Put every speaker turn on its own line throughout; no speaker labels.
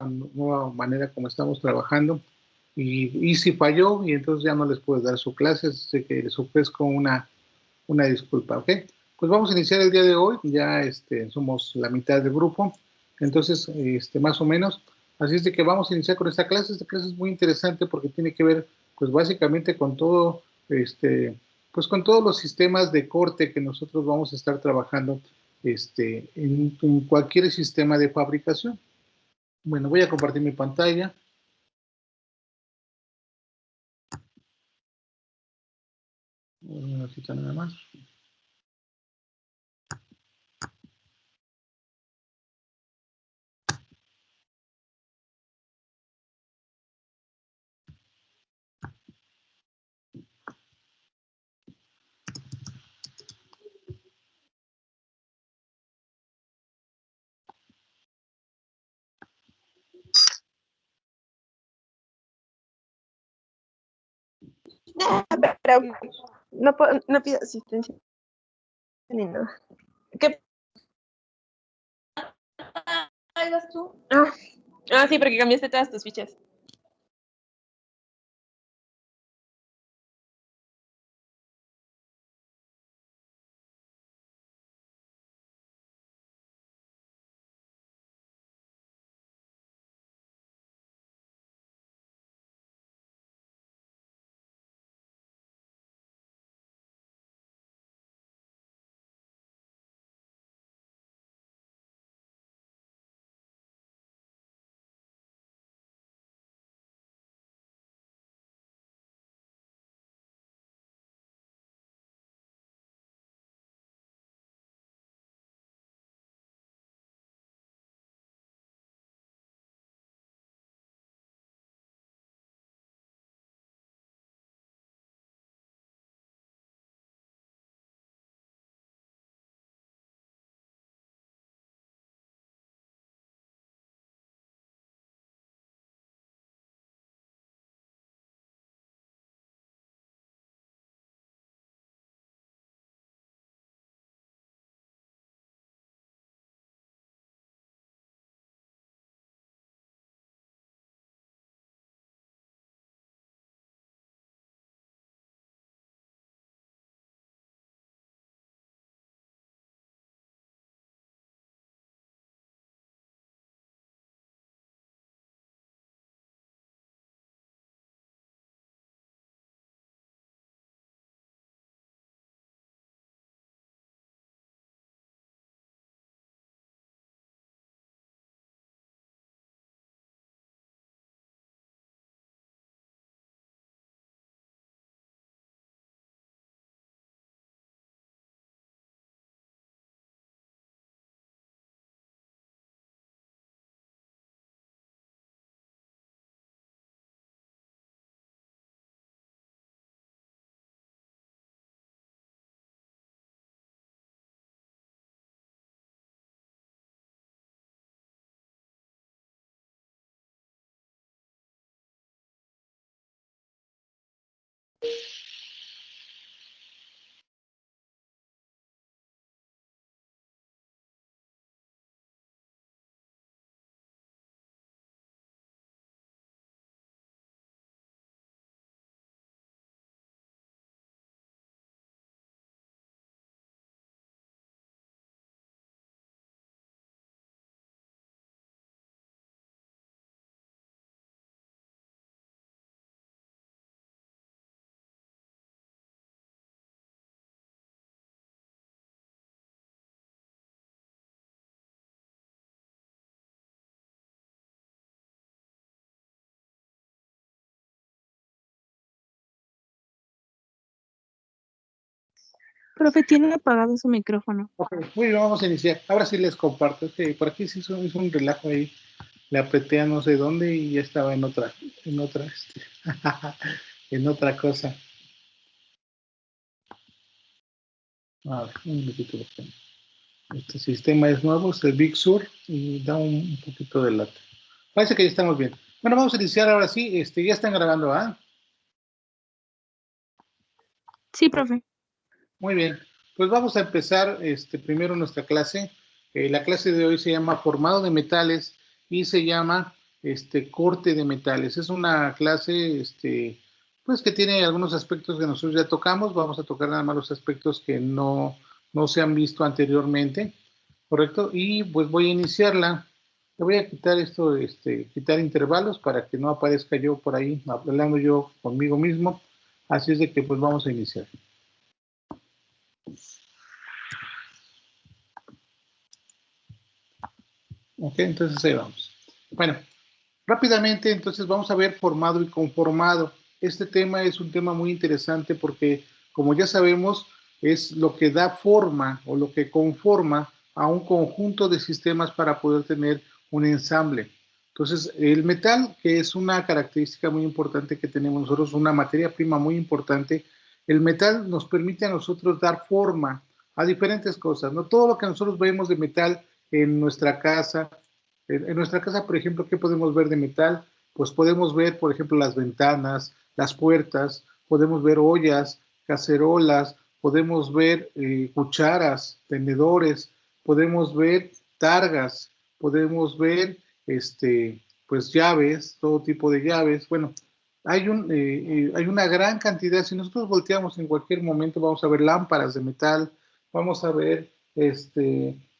nueva manera como estamos trabajando. Y si falló, y entonces ya no les puedo dar su clase, así que les ofrezco una disculpa, ¿ok? Pues vamos a iniciar el día de hoy, ya somos la mitad del grupo, entonces, más o menos, así es de que vamos a iniciar con esta clase es muy interesante porque tiene que ver, pues básicamente con todo, pues con todos los sistemas de corte que nosotros vamos a estar trabajando, en cualquier sistema de fabricación. Bueno, voy a compartir mi pantalla. Un minutito nada más.
Pero no pido asistencia ni nada. ¿Qué hagas tú? Sí, porque cambiaste todas tus fichas.
Profe, tiene apagado su micrófono.
Ok, muy bien, vamos a iniciar. Ahora sí les comparto. Por aquí sí hizo un relajo ahí. Le apreté a no sé dónde y ya estaba en otra, en otra cosa. A ver, un minutito. Este sistema es nuevo, es el Big Sur y da un poquito de lata. Parece que ya estamos bien. Bueno, vamos a iniciar ahora sí. Ya están grabando, ¿ah?
Sí, profe.
Muy bien. Pues vamos a empezar primero nuestra clase. La clase de hoy se llama Formado de Metales y se llama corte de metales. Es una clase pues que tiene algunos aspectos que nosotros ya tocamos. Vamos a tocar nada más los aspectos que no se han visto anteriormente, ¿correcto? Y pues voy a iniciarla. Le voy a quitar esto, quitar intervalos para que no aparezca yo por ahí hablando yo conmigo mismo. Así es de que pues vamos a iniciar. Ok, entonces ahí vamos. Bueno, rápidamente entonces vamos a ver formado y conformado. Este tema es un tema muy interesante porque, como ya sabemos, es lo que da forma o lo que conforma a un conjunto de sistemas para poder tener un ensamble. Entonces, el metal, que es una característica muy importante que tenemos nosotros, una materia prima muy importante, el metal nos permite a nosotros dar forma a diferentes cosas, ¿no? Todo lo que nosotros vemos de metal en nuestra casa, por ejemplo, ¿qué podemos ver de metal? Pues podemos ver, por ejemplo, las ventanas, las puertas, podemos ver ollas, cacerolas, podemos ver cucharas, tenedores, podemos ver targas, podemos ver, pues llaves, todo tipo de llaves. Bueno, hay una gran cantidad. Si nosotros volteamos en cualquier momento, vamos a ver lámparas de metal, vamos a ver,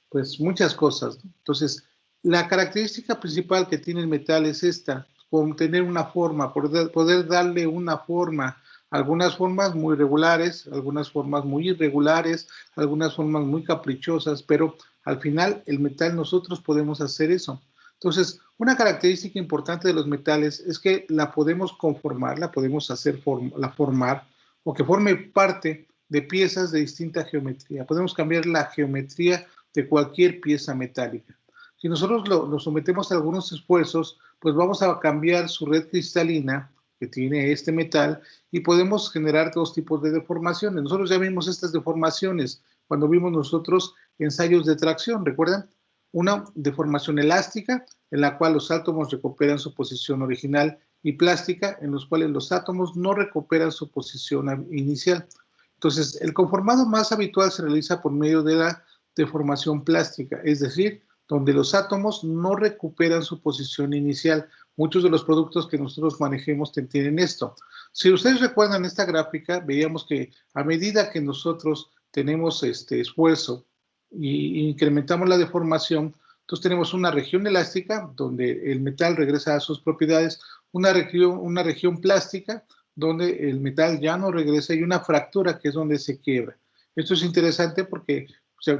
pues muchas cosas, ¿no? Entonces, la característica principal que tiene el metal es esta, con tener una forma, poder darle una forma, algunas formas muy regulares, algunas formas muy irregulares, algunas formas muy caprichosas, pero al final el metal nosotros podemos hacer eso. Entonces, una característica importante de los metales es que la podemos conformar, la podemos hacer formar o que forme parte de piezas de distinta geometría. Podemos cambiar la geometría de cualquier pieza metálica. Si nosotros lo sometemos a algunos esfuerzos, pues vamos a cambiar su red cristalina que tiene este metal y podemos generar dos tipos de deformaciones. Nosotros ya vimos estas deformaciones cuando vimos nosotros ensayos de tracción, ¿recuerdan? Una deformación elástica, en la cual los átomos recuperan su posición original, y plástica, en los cuales los átomos no recuperan su posición inicial. Entonces, el conformado más habitual se realiza por medio de la deformación plástica, es decir, donde los átomos no recuperan su posición inicial. Muchos de los productos que nosotros manejemos tienen esto. Si ustedes recuerdan esta gráfica, veíamos que a medida que nosotros tenemos esfuerzo y incrementamos la deformación, entonces tenemos una región elástica donde el metal regresa a sus propiedades, una región plástica donde el metal ya no regresa y una fractura que es donde se quiebra. Esto es interesante porque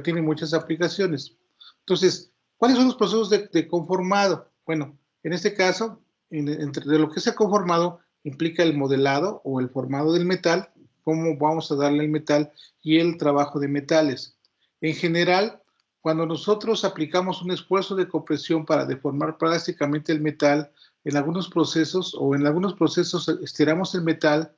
tiene muchas aplicaciones. Entonces, ¿cuáles son los procesos de conformado? Bueno, en este caso, de lo que es el conformado implica el modelado o el formado del metal, cómo vamos a darle el metal y el trabajo de metales. En general, cuando nosotros aplicamos un esfuerzo de compresión para deformar plásticamente el metal, en algunos procesos estiramos el metal,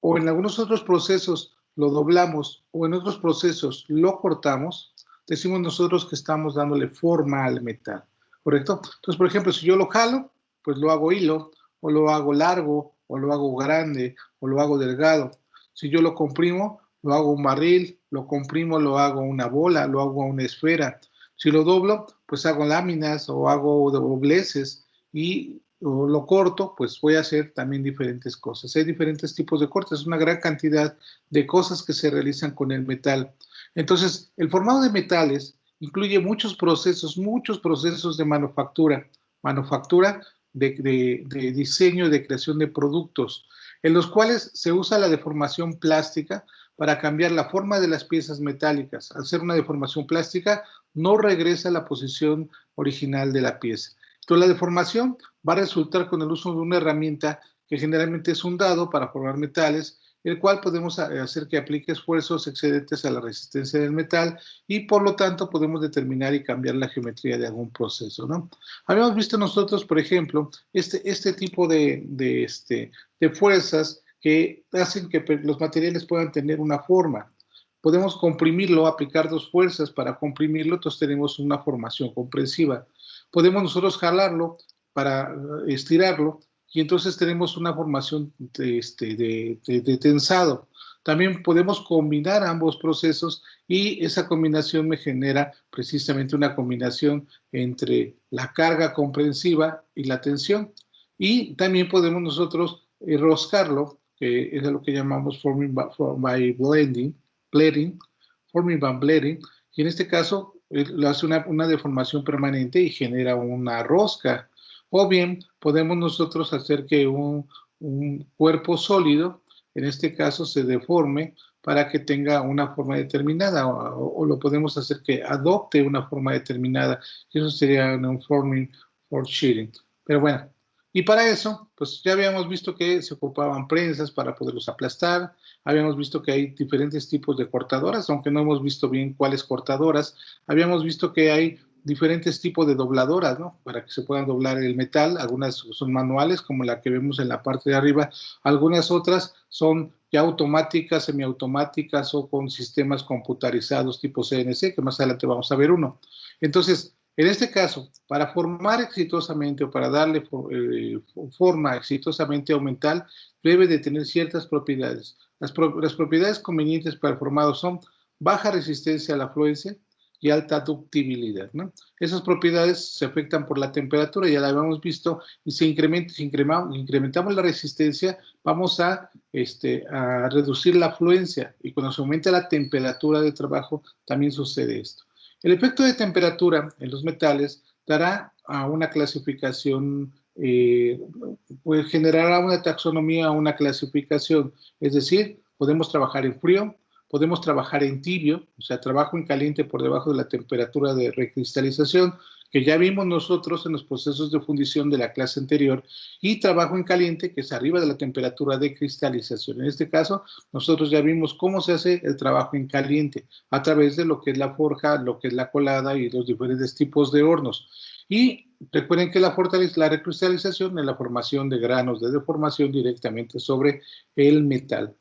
o en algunos otros procesos lo doblamos, o en otros procesos lo cortamos, decimos nosotros que estamos dándole forma al metal, ¿correcto? Entonces, por ejemplo, si yo lo jalo, pues lo hago hilo, o lo hago largo, o lo hago grande, o lo hago delgado. Si yo lo comprimo, lo hago un barril, lo comprimo, lo hago una bola, lo hago una esfera. Si lo doblo, pues hago láminas o hago dobleces, o lo corto, pues voy a hacer también diferentes cosas. Hay diferentes tipos de cortes, una gran cantidad de cosas que se realizan con el metal. Entonces, el formado de metales incluye muchos procesos de manufactura de diseño y de creación de productos, en los cuales se usa la deformación plástica para cambiar la forma de las piezas metálicas. Al ser una deformación plástica, no regresa a la posición original de la pieza. Entonces, la deformación va a resultar con el uso de una herramienta que generalmente es un dado para formar metales, el cual podemos hacer que aplique esfuerzos excedentes a la resistencia del metal y por lo tanto podemos determinar y cambiar la geometría de algún proceso, ¿no? Habíamos visto nosotros, por ejemplo, este tipo de fuerzas que hacen que los materiales puedan tener una forma. Podemos comprimirlo, aplicar dos fuerzas para comprimirlo, entonces tenemos una formación comprensiva. Podemos nosotros jalarlo para estirarlo y entonces tenemos una formación de tensado. También podemos combinar ambos procesos y esa combinación me genera precisamente una combinación entre la carga comprensiva y la tensión. Y también podemos nosotros enroscarlo, que es lo que llamamos forming by blending, forming by blending, y en este caso lo hace una deformación permanente y genera una rosca. O bien podemos nosotros hacer que un cuerpo sólido, en este caso, se deforme para que tenga una forma determinada, o lo podemos hacer que adopte una forma determinada, y eso sería un forming for shearing. Pero bueno, y para eso, pues ya habíamos visto que se ocupaban prensas para poderlos aplastar, habíamos visto que hay diferentes tipos de cortadoras, aunque no hemos visto bien cuáles cortadoras, habíamos visto que hay diferentes tipos de dobladoras, ¿no? Para que se puedan doblar el metal, algunas son manuales, como la que vemos en la parte de arriba, algunas otras son ya automáticas, semiautomáticas o con sistemas computarizados tipo CNC, que más adelante vamos a ver uno. Entonces, en este caso, para formar exitosamente o para darle forma exitosamente a un metal, debe de tener ciertas propiedades. Las propiedades convenientes para el formado son baja resistencia a la fluencia y alta ductibilidad, ¿no? Esas propiedades se afectan por la temperatura, ya la habíamos visto, y si incrementamos la resistencia, vamos a reducir la fluencia, y cuando se aumenta la temperatura de trabajo, también sucede esto. El efecto de temperatura en los metales dará a una clasificación, pues generará una taxonomía, una clasificación, es decir, podemos trabajar en frío, podemos trabajar en tibio, o sea, trabajo en caliente por debajo de la temperatura de recristalización, que ya vimos nosotros en los procesos de fundición de la clase anterior, y trabajo en caliente, que es arriba de la temperatura de cristalización. En este caso, nosotros ya vimos cómo se hace el trabajo en caliente, a través de lo que es la forja, lo que es la colada y los diferentes tipos de hornos. Y recuerden que la recristalización es la formación de granos de deformación directamente sobre el metal.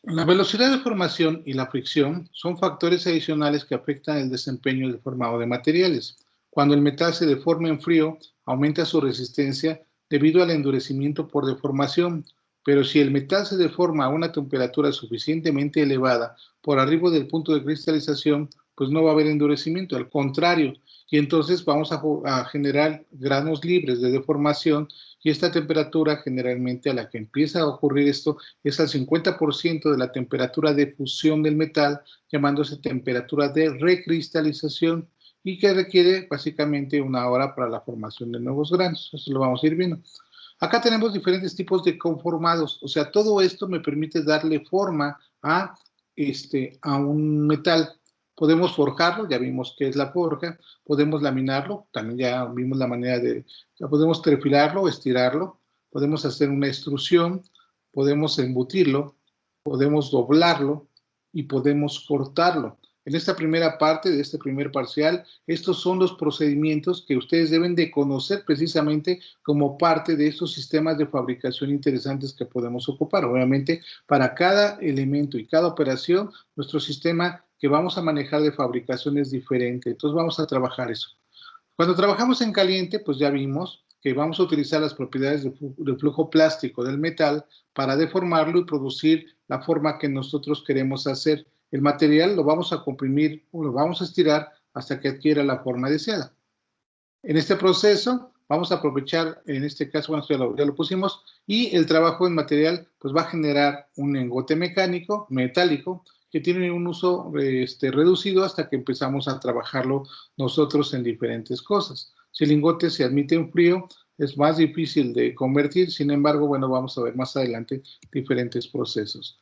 La velocidad de formación y la fricción son factores adicionales que afectan el desempeño del formado de materiales. Cuando el metal se deforma en frío, aumenta su resistencia debido al endurecimiento por deformación, pero si el metal se deforma a una temperatura suficientemente elevada por arriba del punto de cristalización, pues no va a haber endurecimiento, al contrario, y entonces vamos a generar granos libres de deformación, y esta temperatura generalmente a la que empieza a ocurrir esto es al 50% de la temperatura de fusión del metal, llamándose temperatura de recristalización, y que requiere básicamente una hora para la formación de nuevos granos. Eso lo vamos a ir viendo. Acá tenemos diferentes tipos de conformados, o sea, todo esto me permite darle forma a un metal. Podemos forjarlo, ya vimos qué es la forja, podemos laminarlo, también ya vimos la manera de, ya podemos perfilarlo, estirarlo, podemos hacer una extrusión, podemos embutirlo, podemos doblarlo y podemos cortarlo. En esta primera parte de este primer parcial, estos son los procedimientos que ustedes deben de conocer precisamente como parte de estos sistemas de fabricación interesantes que podemos ocupar. Obviamente, para cada elemento y cada operación, nuestro sistema que vamos a manejar de fabricación es diferente. Entonces, vamos a trabajar eso. Cuando trabajamos en caliente, pues ya vimos que vamos a utilizar las propiedades de flujo plástico del metal para deformarlo y producir la forma que nosotros queremos hacer. El material lo vamos a comprimir o lo vamos a estirar hasta que adquiera la forma deseada. En este proceso vamos a aprovechar, en este caso, bueno, ya lo pusimos, y el trabajo en material pues va a generar un engote mecánico, metálico, que tiene un uso reducido hasta que empezamos a trabajarlo nosotros en diferentes cosas. Si el lingote se admite en frío, es más difícil de convertir, sin embargo, bueno, vamos a ver más adelante diferentes procesos.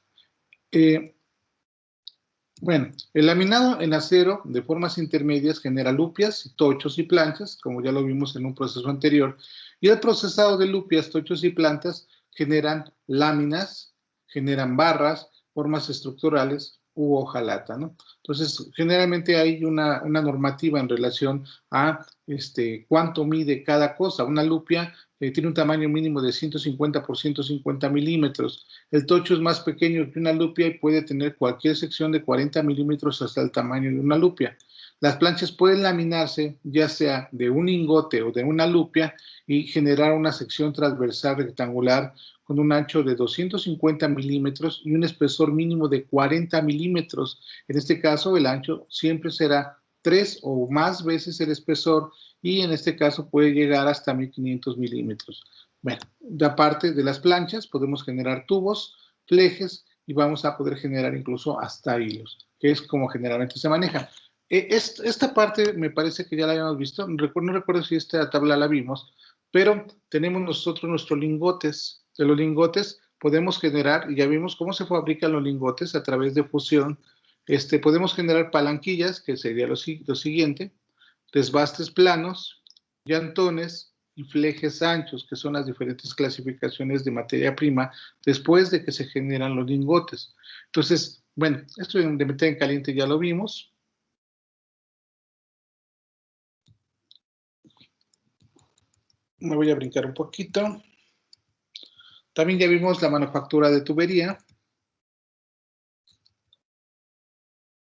Bueno, el laminado en acero de formas intermedias genera lupias, tochos y planchas, como ya lo vimos en un proceso anterior, y el procesado de lupias, tochos y planchas generan láminas, generan barras, formas estructurales u hojalata, ¿no? Entonces, generalmente hay una normativa en relación a cuánto mide cada cosa. Una lupia tiene un tamaño mínimo de 150 por 150 milímetros. El tocho es más pequeño que una lupia y puede tener cualquier sección de 40 milímetros hasta el tamaño de una lupia. Las planchas pueden laminarse ya sea de un lingote o de una lupia y generar una sección transversal rectangular con un ancho de 250 milímetros y un espesor mínimo de 40 milímetros. En este caso, el ancho siempre será 3 o más veces el espesor y en este caso puede llegar hasta 1500 milímetros. Bueno, de aparte de las planchas, podemos generar tubos, flejes y vamos a poder generar incluso hasta hilos, que es como generalmente se maneja. Esta parte me parece que ya la habíamos visto, no recuerdo si esta tabla la vimos, pero tenemos nosotros nuestros lingotes. De los lingotes podemos generar, y ya vimos cómo se fabrican los lingotes a través de fusión. Podemos generar palanquillas, que sería lo siguiente, desbastes planos, llantones y flejes anchos, que son las diferentes clasificaciones de materia prima después de que se generan los lingotes. Entonces, bueno, esto de meter en caliente ya lo vimos. Me voy a brincar un poquito. También ya vimos la manufactura de tubería.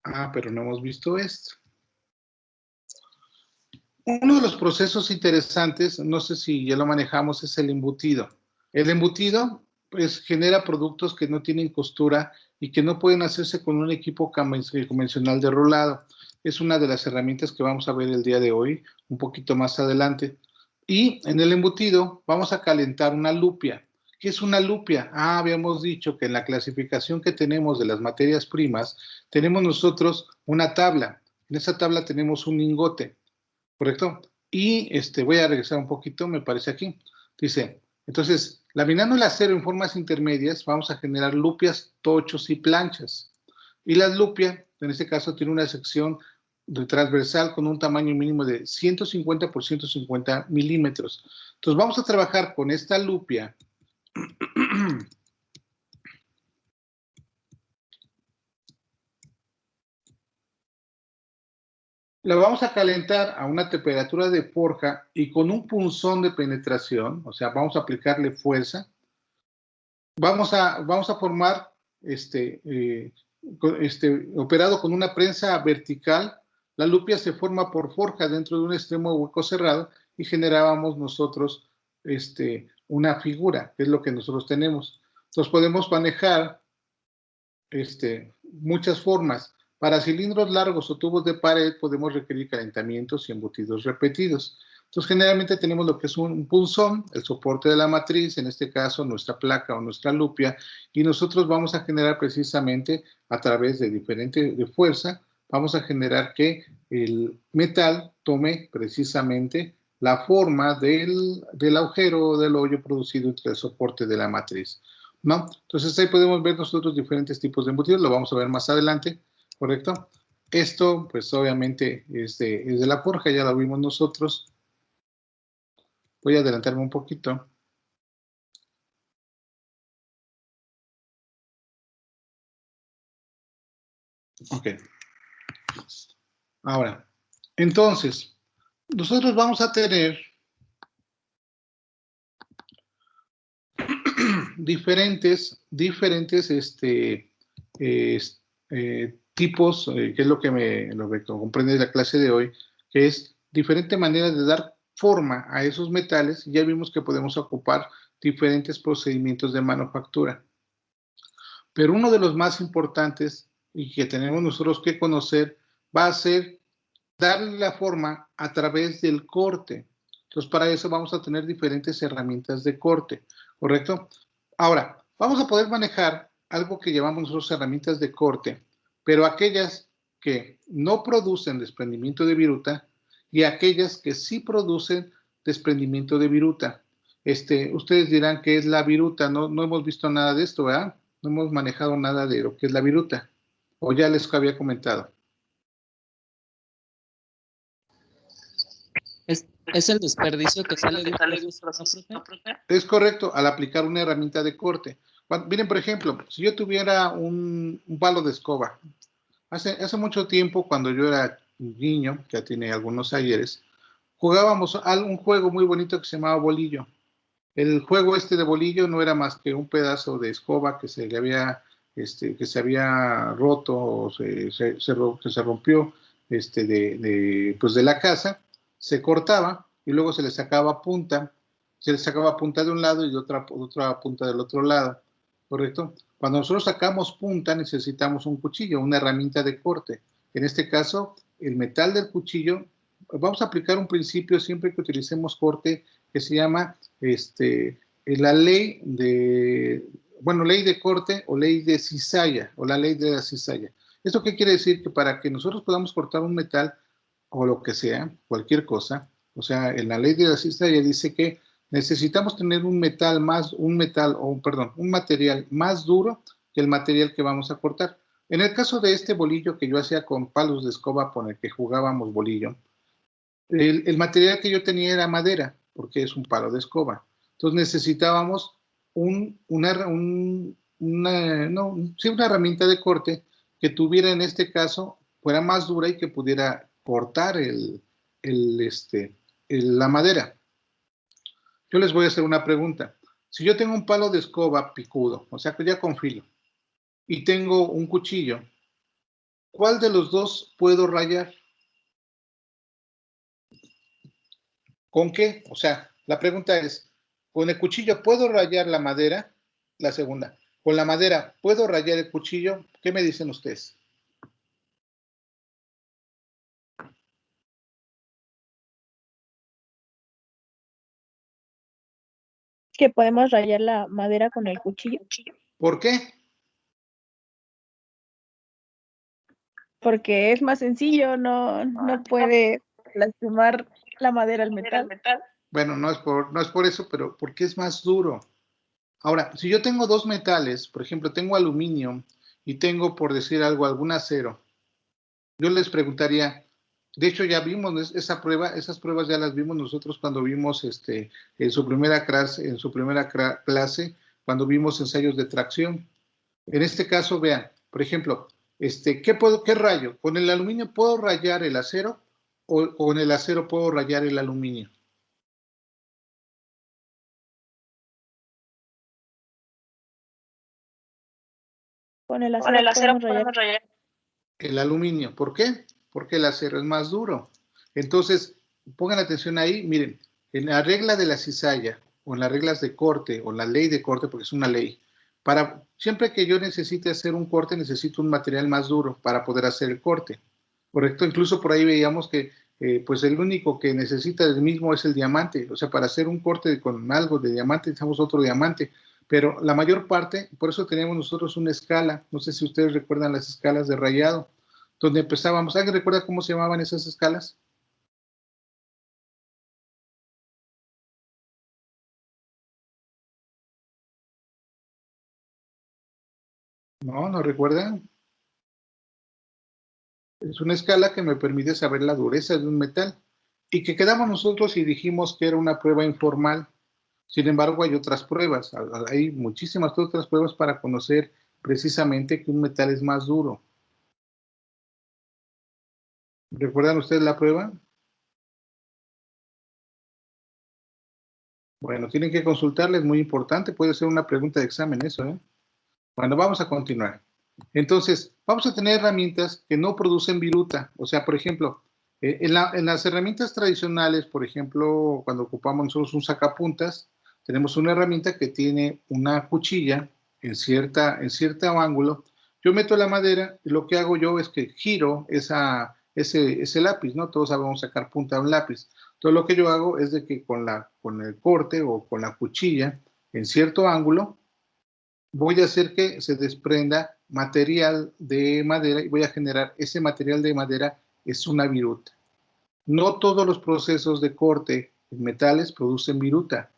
Ah, pero no hemos visto esto. Uno de los procesos interesantes, no sé si ya lo manejamos, es el embutido. El embutido, pues, genera productos que no tienen costura y que no pueden hacerse con un equipo convencional de rolado. Es una de las herramientas que vamos a ver el día de hoy, un poquito más adelante. Y en el embutido vamos a calentar una lupia. ¿Qué es una lupia? Ah, habíamos dicho que en la clasificación que tenemos de las materias primas, tenemos nosotros una tabla. En esa tabla tenemos un lingote, ¿correcto? Y voy a regresar un poquito, me parece aquí. Dice, entonces, laminando el acero en formas intermedias, vamos a generar lupias, tochos y planchas. Y la lupia, en este caso, tiene una sección de transversal con un tamaño mínimo de 150 por 150 milímetros. Entonces, vamos a trabajar con esta lupia. La vamos a calentar a una temperatura de forja y con un punzón de penetración, o sea, vamos a aplicarle fuerza. Vamos a formar operado con una prensa vertical. La lupia se forma por forja dentro de un extremo hueco cerrado y generábamos nosotros una figura, que es lo que nosotros tenemos. Entonces podemos manejar muchas formas. Para cilindros largos o tubos de pared podemos requerir calentamientos y embutidos repetidos. Entonces, generalmente tenemos lo que es un punzón, el soporte de la matriz, en este caso nuestra placa o nuestra lupia, y nosotros vamos a generar precisamente a través de de fuerza, vamos a generar que el metal tome precisamente la forma del agujero o del hoyo producido entre el soporte de la matriz, ¿no? Entonces ahí podemos ver nosotros diferentes tipos de embutidos, lo vamos a ver más adelante, ¿correcto? Esto, pues obviamente es de la forja, ya lo vimos nosotros. Voy a adelantarme un poquito. Ok. Ahora, entonces, nosotros vamos a tener diferentes tipos, que es lo que comprende la clase de hoy, que es diferente manera de dar forma a esos metales. Ya vimos que podemos ocupar diferentes procedimientos de manufactura. Pero uno de los más importantes y que tenemos nosotros que conocer va a ser darle la forma a través del corte. Entonces, para eso vamos a tener diferentes herramientas de corte, ¿correcto? Ahora, vamos a poder manejar algo que llamamos nosotros herramientas de corte, pero aquellas que no producen desprendimiento de viruta y aquellas que sí producen desprendimiento de viruta. Ustedes dirán que es la viruta, no hemos visto nada de esto, ¿verdad? No hemos manejado nada de lo que es la viruta, o ya les había comentado.
¿Es el desperdicio que sale de un producto, ¿no, profe?
Es correcto, al aplicar una herramienta de corte. Miren, por ejemplo, si yo tuviera un palo de escoba, hace mucho tiempo, cuando yo era un niño, que ya tiene algunos ayeres, jugábamos a un juego muy bonito que se llamaba bolillo. El juego de bolillo no era más que un pedazo de escoba que se había roto o que se rompió, pues de la casa, se cortaba y luego se le sacaba punta de un lado y otra punta del otro lado, ¿correcto? Cuando nosotros sacamos punta necesitamos un cuchillo, una herramienta de corte. En este caso, el metal del cuchillo, vamos a aplicar un principio siempre que utilicemos corte que se llama la ley de corte o ley de cizalla o la ley de la cizalla. ¿Esto qué quiere decir? Que para que nosotros podamos cortar un metal o lo que sea, cualquier cosa, o sea, en la ley de la cizalla dice que necesitamos tener un material más duro que el material que vamos a cortar. En el caso de este bolillo que yo hacía con palos de escoba con el que jugábamos bolillo, el material que yo tenía era madera, porque es un palo de escoba. Entonces necesitábamos una herramienta de corte que tuviera, en este caso, fuera más dura y que pudiera cortar la madera. Yo les voy a hacer una pregunta. Si yo tengo un palo de escoba picudo, o sea que ya con filo, y tengo un cuchillo, ¿cuál de los dos puedo rayar? ¿Con qué? O sea, la pregunta es, ¿con el cuchillo puedo rayar la madera? La segunda, ¿con la madera puedo rayar el cuchillo? ¿Qué me dicen ustedes?
Que podemos rayar la madera con el cuchillo.
¿Por qué?
Porque es más sencillo, no puede lastimar la madera al metal.
Bueno, no es por eso, pero porque es más duro. Ahora, si yo tengo dos metales, por ejemplo, tengo aluminio y tengo, por decir algo, algún acero, yo les preguntaría, de hecho ya vimos esas pruebas ya las vimos nosotros cuando vimos en su primera clase, cuando vimos ensayos de tracción. En este caso, vean, por ejemplo, ¿qué rayo? ¿Con el aluminio puedo rayar el acero o con el acero puedo rayar el aluminio?
Con el acero podemos rayar.
El aluminio. ¿Por qué? Porque el acero es más duro. Entonces, pongan atención ahí, miren, en la regla de la cizalla, o en las reglas de corte, o la ley de corte, porque es una ley, siempre que yo necesite hacer un corte, necesito un material más duro para poder hacer el corte. ¿Correcto? Incluso por ahí veíamos que pues el único que necesita el mismo es el diamante. O sea, para hacer un corte con algo de diamante necesitamos otro diamante. Pero la mayor parte, por eso teníamos nosotros una escala, no sé si ustedes recuerdan las escalas de rayado, donde empezábamos. ¿Alguien recuerda cómo se llamaban esas escalas? No recuerdan. Es una escala que me permite saber la dureza de un metal y que quedamos nosotros y dijimos que era una prueba informal. Sin embargo, hay otras pruebas, hay muchísimas otras pruebas para conocer precisamente que un metal es más duro. ¿Recuerdan ustedes la prueba? Bueno, tienen que consultarla, es muy importante, puede ser una pregunta de examen eso, ¿eh? Bueno, vamos a continuar. Entonces, vamos a tener herramientas que no producen viruta. O sea, por ejemplo, en las herramientas tradicionales, por ejemplo, cuando ocupamos nosotros un sacapuntas, tenemos una herramienta que tiene una cuchilla en cierto ángulo. Yo meto la madera y lo que hago yo es que giro ese lápiz, ¿no? Todos sabemos sacar punta a un lápiz. Entonces, lo que yo hago es de que con el corte o con la cuchilla en cierto ángulo, voy a hacer que se desprenda material de madera y voy a generar ese material de madera, es una viruta. No todos los procesos de corte en metales producen viruta,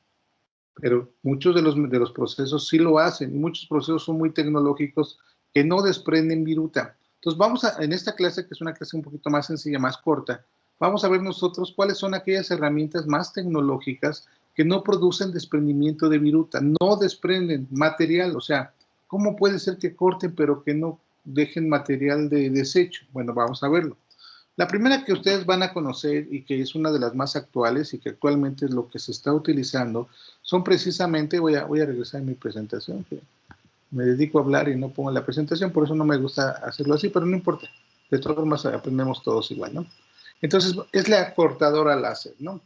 pero muchos de los procesos sí lo hacen y muchos procesos son muy tecnológicos que no desprenden viruta. Entonces en esta clase, que es una clase un poquito más sencilla, más corta, vamos a ver nosotros cuáles son aquellas herramientas más tecnológicas que no producen desprendimiento de viruta, no desprenden material. O sea, ¿cómo puede ser que corten pero que no dejen material de desecho? Bueno, vamos a verlo. La primera que ustedes van a conocer y que es una de las más actuales y que actualmente es lo que se está utilizando, son precisamente, voy a regresar a mi presentación, que me dedico a hablar y no pongo la presentación, por eso no me gusta hacerlo así, pero no importa. De todas formas aprendemos todos igual, ¿no? Entonces, es la cortadora láser, ¿no?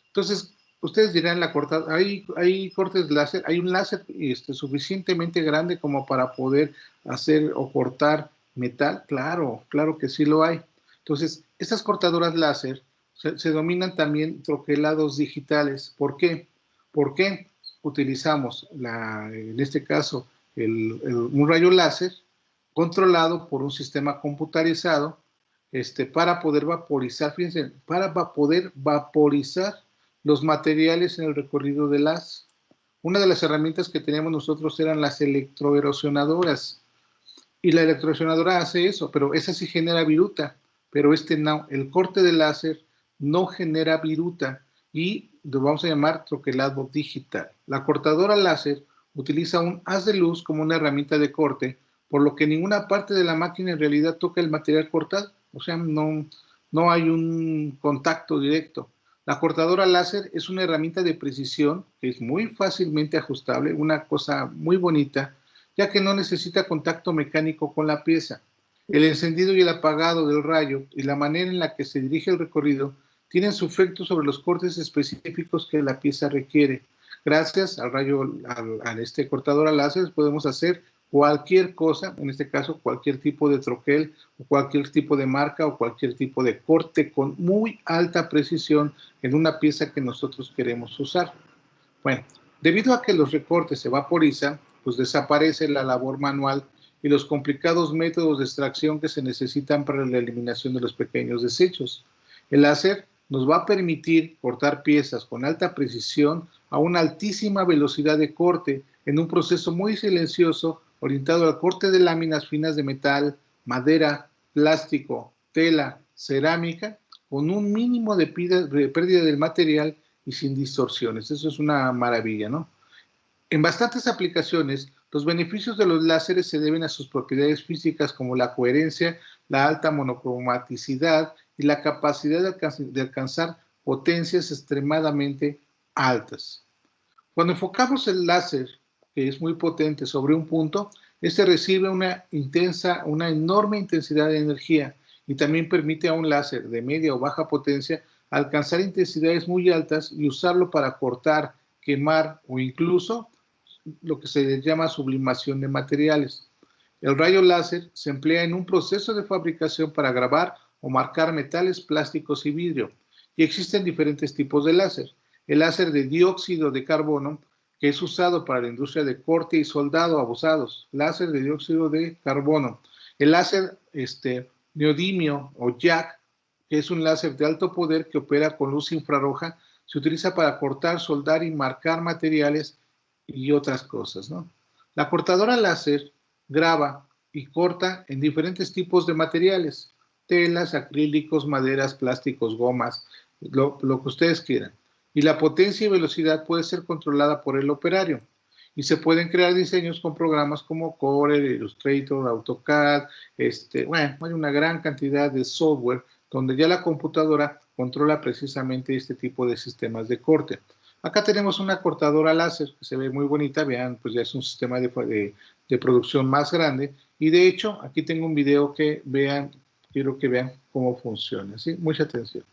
Entonces, ustedes dirán, hay cortes láser, hay un láser suficientemente grande como para poder hacer o cortar metal. Claro, claro que sí lo hay. Entonces, estas cortadoras láser se dominan también troquelados digitales. ¿Por qué? Porque utilizamos, en este caso, un rayo láser controlado por un sistema computarizado para poder vaporizar, fíjense, poder vaporizar los materiales en el recorrido del haz. Una de las herramientas que teníamos nosotros eran las electroerosionadoras. Y la electroerosionadora hace eso, pero esa sí genera viruta. Pero no, el corte de láser no genera viruta y lo vamos a llamar troquelado digital. La cortadora láser utiliza un haz de luz como una herramienta de corte, por lo que ninguna parte de la máquina en realidad toca el material cortado. O sea, no hay un contacto directo. La cortadora láser es una herramienta de precisión que es muy fácilmente ajustable, una cosa muy bonita, ya que no necesita contacto mecánico con la pieza. El encendido y el apagado del rayo y la manera en la que se dirige el recorrido tienen su efecto sobre los cortes específicos que la pieza requiere. Gracias al rayo, a este cortador láser, podemos hacer cualquier cosa, en este caso cualquier tipo de troquel, o cualquier tipo de marca o cualquier tipo de corte con muy alta precisión en una pieza que nosotros queremos usar. Bueno, debido a que los recortes se vaporizan, pues desaparece la labor manual y los complicados métodos de extracción que se necesitan para la eliminación de los pequeños desechos. El láser nos va a permitir cortar piezas con alta precisión a una altísima velocidad de corte en un proceso muy silencioso orientado al corte de láminas finas de metal, madera, plástico, tela, cerámica, con un mínimo de pérdida del material y sin distorsiones. Eso es una maravilla, ¿no? En bastantes aplicaciones, los beneficios de los láseres se deben a sus propiedades físicas como la coherencia, la alta monocromaticidad y la capacidad de alcanzar potencias extremadamente altas. Cuando enfocamos el láser, que es muy potente, sobre un punto, este recibe una enorme intensidad de energía y también permite a un láser de media o baja potencia alcanzar intensidades muy altas y usarlo para cortar, quemar o incluso lo que se llama sublimación de materiales. El rayo láser se emplea en un proceso de fabricación para grabar o marcar metales, plásticos y vidrio. Y existen diferentes tipos de láser. El láser de dióxido de carbono, que es usado para la industria de corte y soldado abusados. Láser de dióxido de carbono. El láser neodimio o JAC, que es un láser de alto poder que opera con luz infrarroja, se utiliza para cortar, soldar y marcar materiales y otras cosas, ¿no? La cortadora láser graba y corta en diferentes tipos de materiales, telas, acrílicos, maderas, plásticos, gomas, lo que ustedes quieran. Y la potencia y velocidad puede ser controlada por el operario. Y se pueden crear diseños con programas como Corel, Illustrator, AutoCAD, bueno, hay una gran cantidad de software donde ya la computadora controla precisamente este tipo de sistemas de corte. Acá tenemos una cortadora láser que se ve muy bonita, vean, pues ya es un sistema de producción más grande. Y de hecho, aquí tengo un video que vean, quiero que vean cómo funciona, ¿sí? Mucha atención.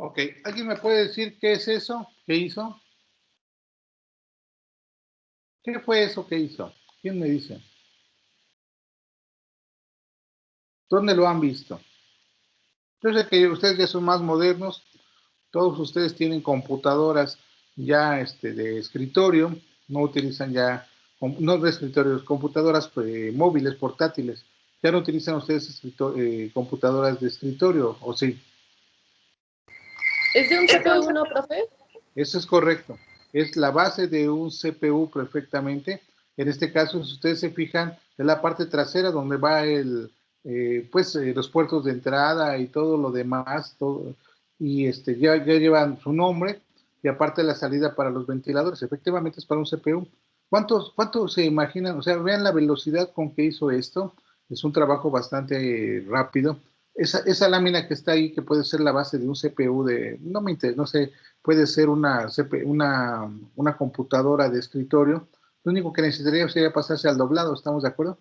Ok, ¿alguien me puede decir qué es eso? ¿Qué hizo? ¿Qué fue eso que hizo? ¿Quién me dice? ¿Dónde lo han visto? Yo sé que ustedes ya son más modernos, todos ustedes tienen computadoras ya de escritorio, no utilizan ya, no de escritorios, computadoras móviles, portátiles. Ya no utilizan ustedes computadoras de escritorio, ¿o sí?
¿Es de un CPU, no, profe?
Eso es correcto. Es la base de un CPU perfectamente. En este caso, si ustedes se fijan, es la parte trasera donde va los puertos de entrada y todo lo demás, todo, y ya llevan su nombre, y aparte la salida para los ventiladores. Efectivamente es para un CPU. ¿Cuántos se imaginan? O sea, vean la velocidad con que hizo esto. Es un trabajo bastante rápido. Esa lámina que está ahí, que puede ser la base de un CPU no sé, puede ser una computadora de escritorio. Lo único que necesitaría sería pasarse al doblado, ¿estamos de acuerdo?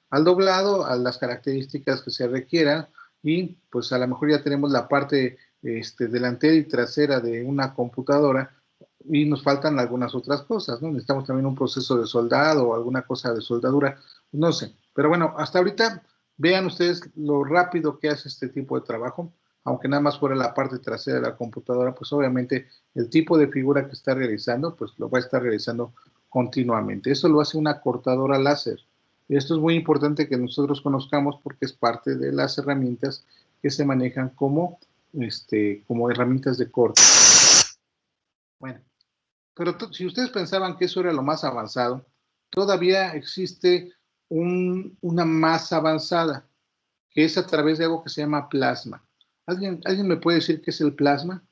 Al doblado, a las características que se requieran, y pues a lo mejor ya tenemos la parte delantera y trasera de una computadora, y nos faltan algunas otras cosas, ¿no? Necesitamos también un proceso de soldado o alguna cosa de soldadura, no sé. Pero bueno, hasta ahorita vean ustedes lo rápido que hace este tipo de trabajo, aunque nada más fuera la parte trasera de la computadora, pues obviamente el tipo de figura que está realizando, pues lo va a estar realizando continuamente. Eso lo hace una cortadora láser. Y esto es muy importante que nosotros conozcamos porque es parte de las herramientas que se manejan como herramientas de corte. Bueno, pero si ustedes pensaban que eso era lo más avanzado, todavía existe una más avanzada, que es a través de algo que se llama plasma. ¿Alguien me puede decir qué es el plasma?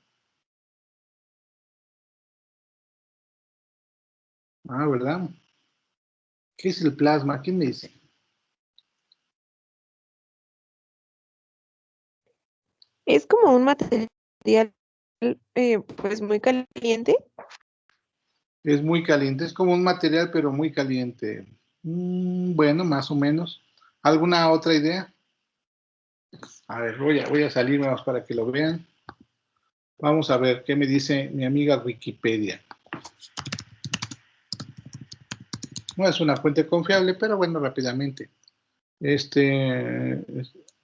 Ah, ¿verdad? ¿Qué es el plasma? ¿Quién me dice?
Es como un material pues muy caliente.
Es muy caliente, es como un material, pero muy caliente. Bueno, más o menos. ¿Alguna otra idea? A ver, voy a salir más para que lo vean. Vamos a ver qué me dice mi amiga Wikipedia. No es una fuente confiable, pero bueno, rápidamente.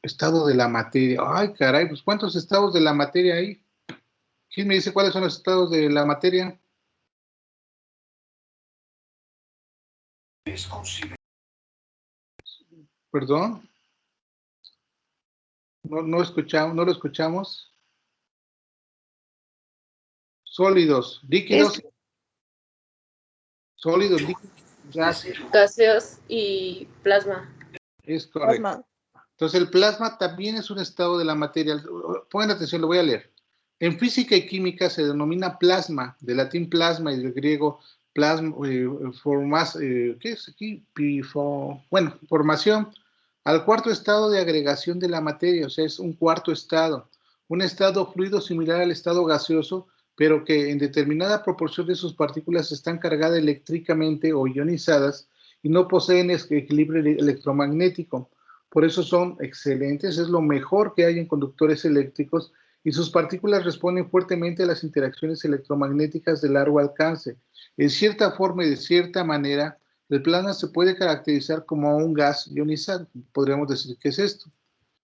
Estado de la materia. Ay, caray, pues ¿cuántos estados de la materia hay? ¿Quién me dice cuáles son los estados de la materia? Perdón, no lo escuchamos. Sólidos, líquidos, gases.
Gaseos y plasma.
Es correcto. Entonces, el plasma también es un estado de la materia. Pongan atención, lo voy a leer. En física y química se denomina plasma, del latín plasma y del griego plasma, ¿qué es aquí? Bueno, formación, al cuarto estado de agregación de la materia, o sea, es un cuarto estado. Un estado fluido similar al estado gaseoso, pero que en determinada proporción de sus partículas están cargadas eléctricamente o ionizadas y no poseen equilibrio electromagnético. Por eso son excelentes, es lo mejor que hay en conductores eléctricos y sus partículas responden fuertemente a las interacciones electromagnéticas de largo alcance. En cierta forma y de cierta manera, el plasma se puede caracterizar como un gas ionizado. Podríamos decir que es esto.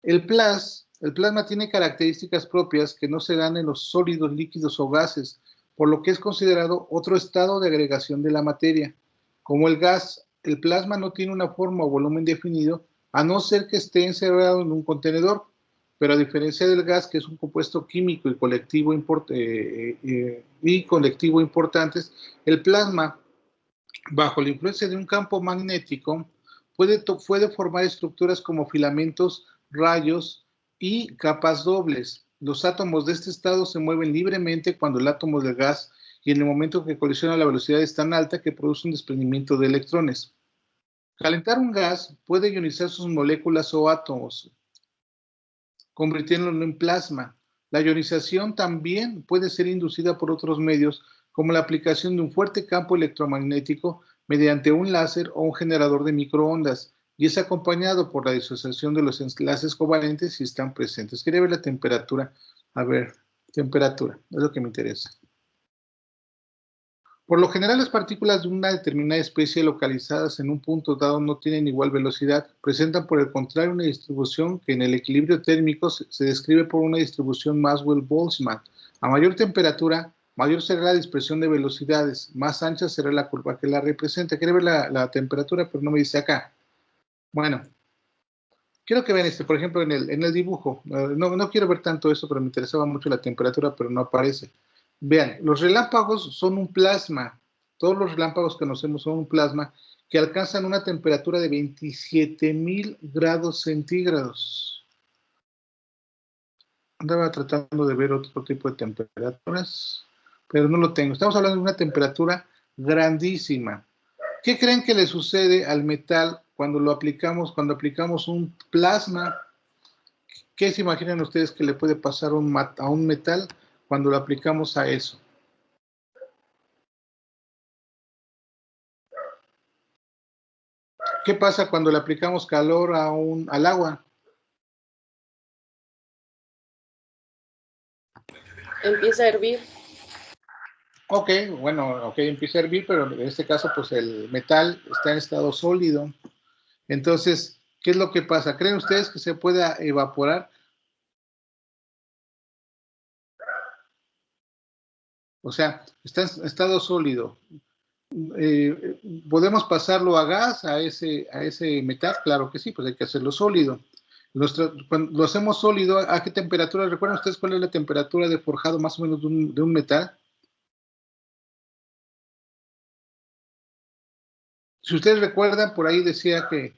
El plasma tiene características propias que no se dan en los sólidos, líquidos o gases, por lo que es considerado otro estado de agregación de la materia. Como el gas, el plasma no tiene una forma o volumen definido, a no ser que esté encerrado en un contenedor, pero a diferencia del gas, que es un compuesto químico y colectivo importantes, el plasma, bajo la influencia de un campo magnético, puede formar estructuras como filamentos, rayos y capas dobles. Los átomos de este estado se mueven libremente cuando el átomo del gas y en el momento que colisiona la velocidad es tan alta que produce un desprendimiento de electrones. Calentar un gas puede ionizar sus moléculas o átomos, convirtiéndolo en plasma. La ionización también puede ser inducida por otros medios, como la aplicación de un fuerte campo electromagnético mediante un láser o un generador de microondas, y es acompañado por la disociación de los enlaces covalentes si están presentes. Quería ver la temperatura. A ver, Temperatura, es lo que me interesa. Por lo general, las partículas de una determinada especie localizadas en un punto dado no tienen igual velocidad, presentan por el contrario una distribución que en el equilibrio térmico se describe por una distribución Maxwell-Boltzmann. A mayor temperatura, mayor será la dispersión de velocidades, más ancha será la curva que la representa. Quiere ver la temperatura, pero no me dice acá. Bueno, quiero que vean por ejemplo, en el dibujo. No quiero ver tanto eso, pero me interesaba mucho la temperatura, pero no aparece. Vean, los relámpagos son un plasma. Todos los relámpagos que conocemos son un plasma que alcanzan una temperatura de 27,000 grados centígrados. Andaba tratando de ver otro tipo de temperaturas, pero no lo tengo. Estamos hablando de una temperatura grandísima. ¿Qué creen que le sucede al metal cuando aplicamos un plasma? ¿Qué se imaginan ustedes que le puede pasar a un metal cuando lo aplicamos a eso? ¿Qué pasa cuando le aplicamos calor al agua?
Empieza a hervir.
Ok, bueno, empieza a hervir, pero en este caso, pues el metal está en estado sólido. Entonces, ¿qué es lo que pasa? ¿Creen ustedes que se pueda evaporar? O sea, está en estado sólido. ¿Podemos pasarlo a gas, a ese metal? Claro que sí, pues hay que hacerlo sólido. Cuando lo hacemos sólido, ¿a qué temperatura? ¿Recuerdan ustedes cuál es la temperatura de forjado más o menos de un metal? Si ustedes recuerdan, por ahí decía que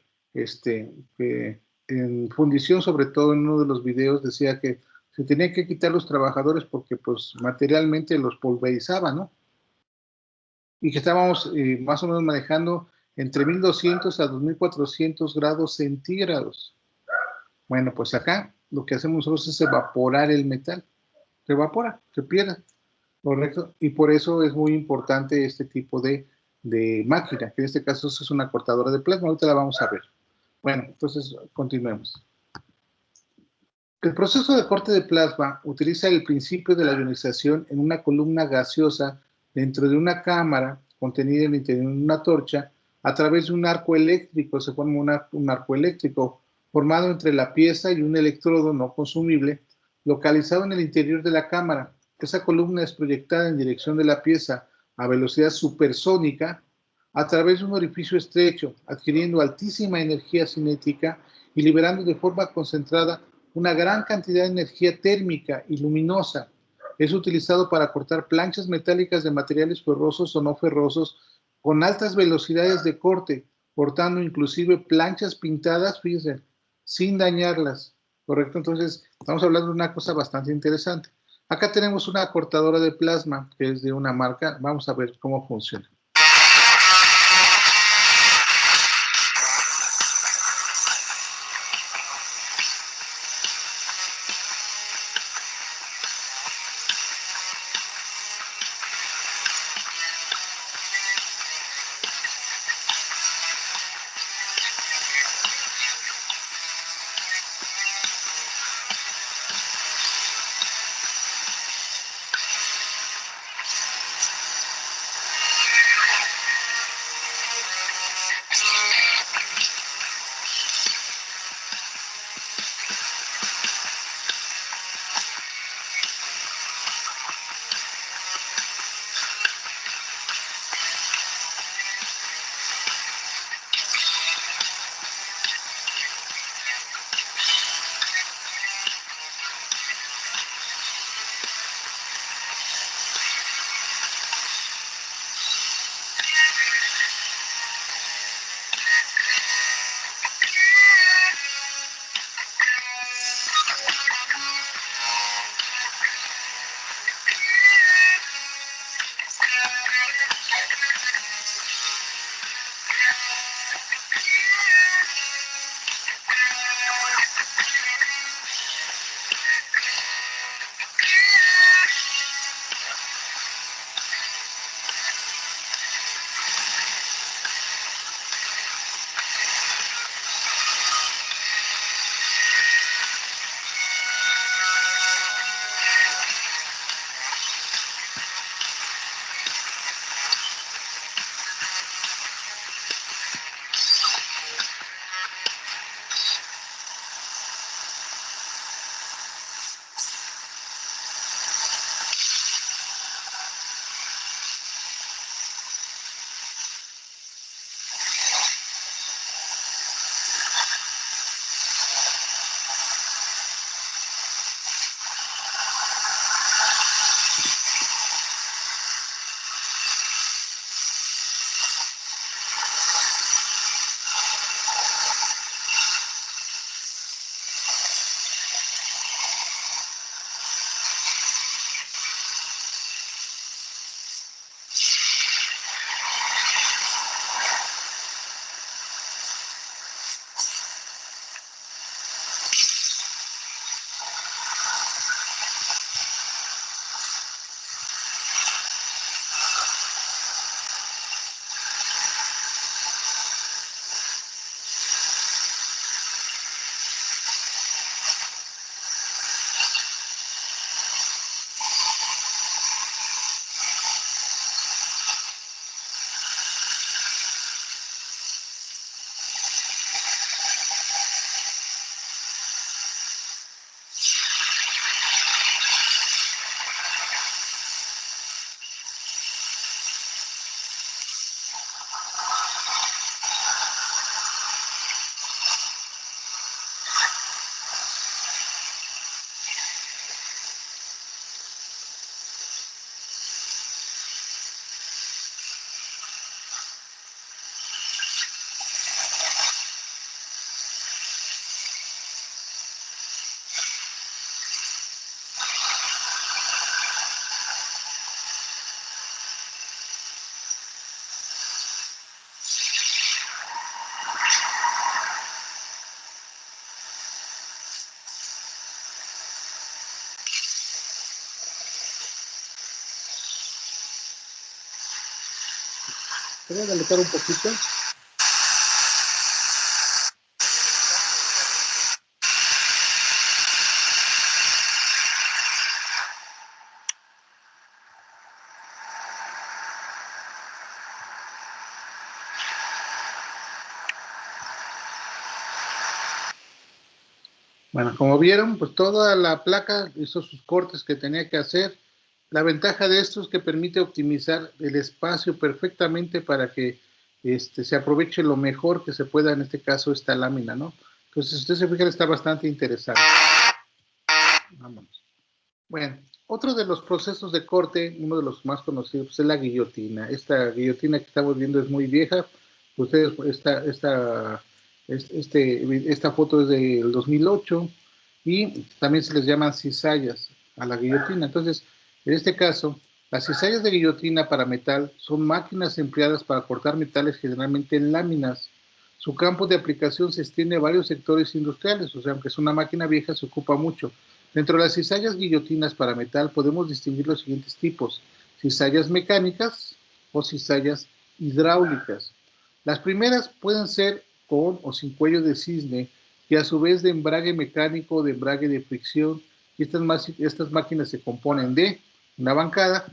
en fundición, sobre todo en uno de los videos, decía que se tenían que quitar los trabajadores porque pues materialmente los pulverizaban, ¿no? Y que estábamos más o menos manejando entre 1200 a 2400 grados centígrados. Bueno, pues acá lo que hacemos nosotros es evaporar el metal. Se evapora, se pierde, ¿correcto? Y por eso es muy importante este tipo de máquina, que en este caso es una cortadora de plasma. Ahorita la vamos a ver. Bueno, entonces continuemos. El proceso de corte de plasma utiliza el principio de la ionización en una columna gaseosa dentro de una cámara contenida en el interior de una torcha a través de un arco eléctrico. Se forma un arco eléctrico formado entre la pieza y un electrodo no consumible localizado en el interior de la cámara. Esa columna es proyectada en dirección de la pieza a velocidad supersónica a través de un orificio estrecho, adquiriendo altísima energía cinética y liberando de forma concentrada una gran cantidad de energía térmica y luminosa. Es utilizado para cortar planchas metálicas de materiales ferrosos o no ferrosos con altas velocidades de corte, cortando inclusive planchas pintadas, fíjense, sin dañarlas. ¿Correcto? Entonces, estamos hablando de una cosa bastante interesante. Acá tenemos una cortadora de plasma, que es de una marca. Vamos a ver cómo funciona. Te voy a adelantar un poquito. Bueno, como vieron, pues toda la placa hizo sus cortes que tenía que hacer. La ventaja de esto es que permite optimizar el espacio perfectamente para que se aproveche lo mejor que se pueda, en este caso, esta lámina, ¿no? Entonces, si usted se fija, está bastante interesante. Vámonos. Bueno, otro de los procesos de corte, uno de los más conocidos, pues, es la guillotina. Esta guillotina que estamos viendo es muy vieja. Ustedes, esta foto es del 2008 y también se les llaman cizallas a la guillotina. Entonces, en este caso, las cizallas de guillotina para metal son máquinas empleadas para cortar metales generalmente en láminas. Su campo de aplicación se extiende a varios sectores industriales, o sea, aunque es una máquina vieja, se ocupa mucho. Dentro de las cizallas guillotinas para metal podemos distinguir los siguientes tipos: cizallas mecánicas o cizallas hidráulicas. Las primeras pueden ser con o sin cuello de cisne y a su vez de embrague mecánico o de embrague de fricción. Y estas máquinas se componen de una bancada,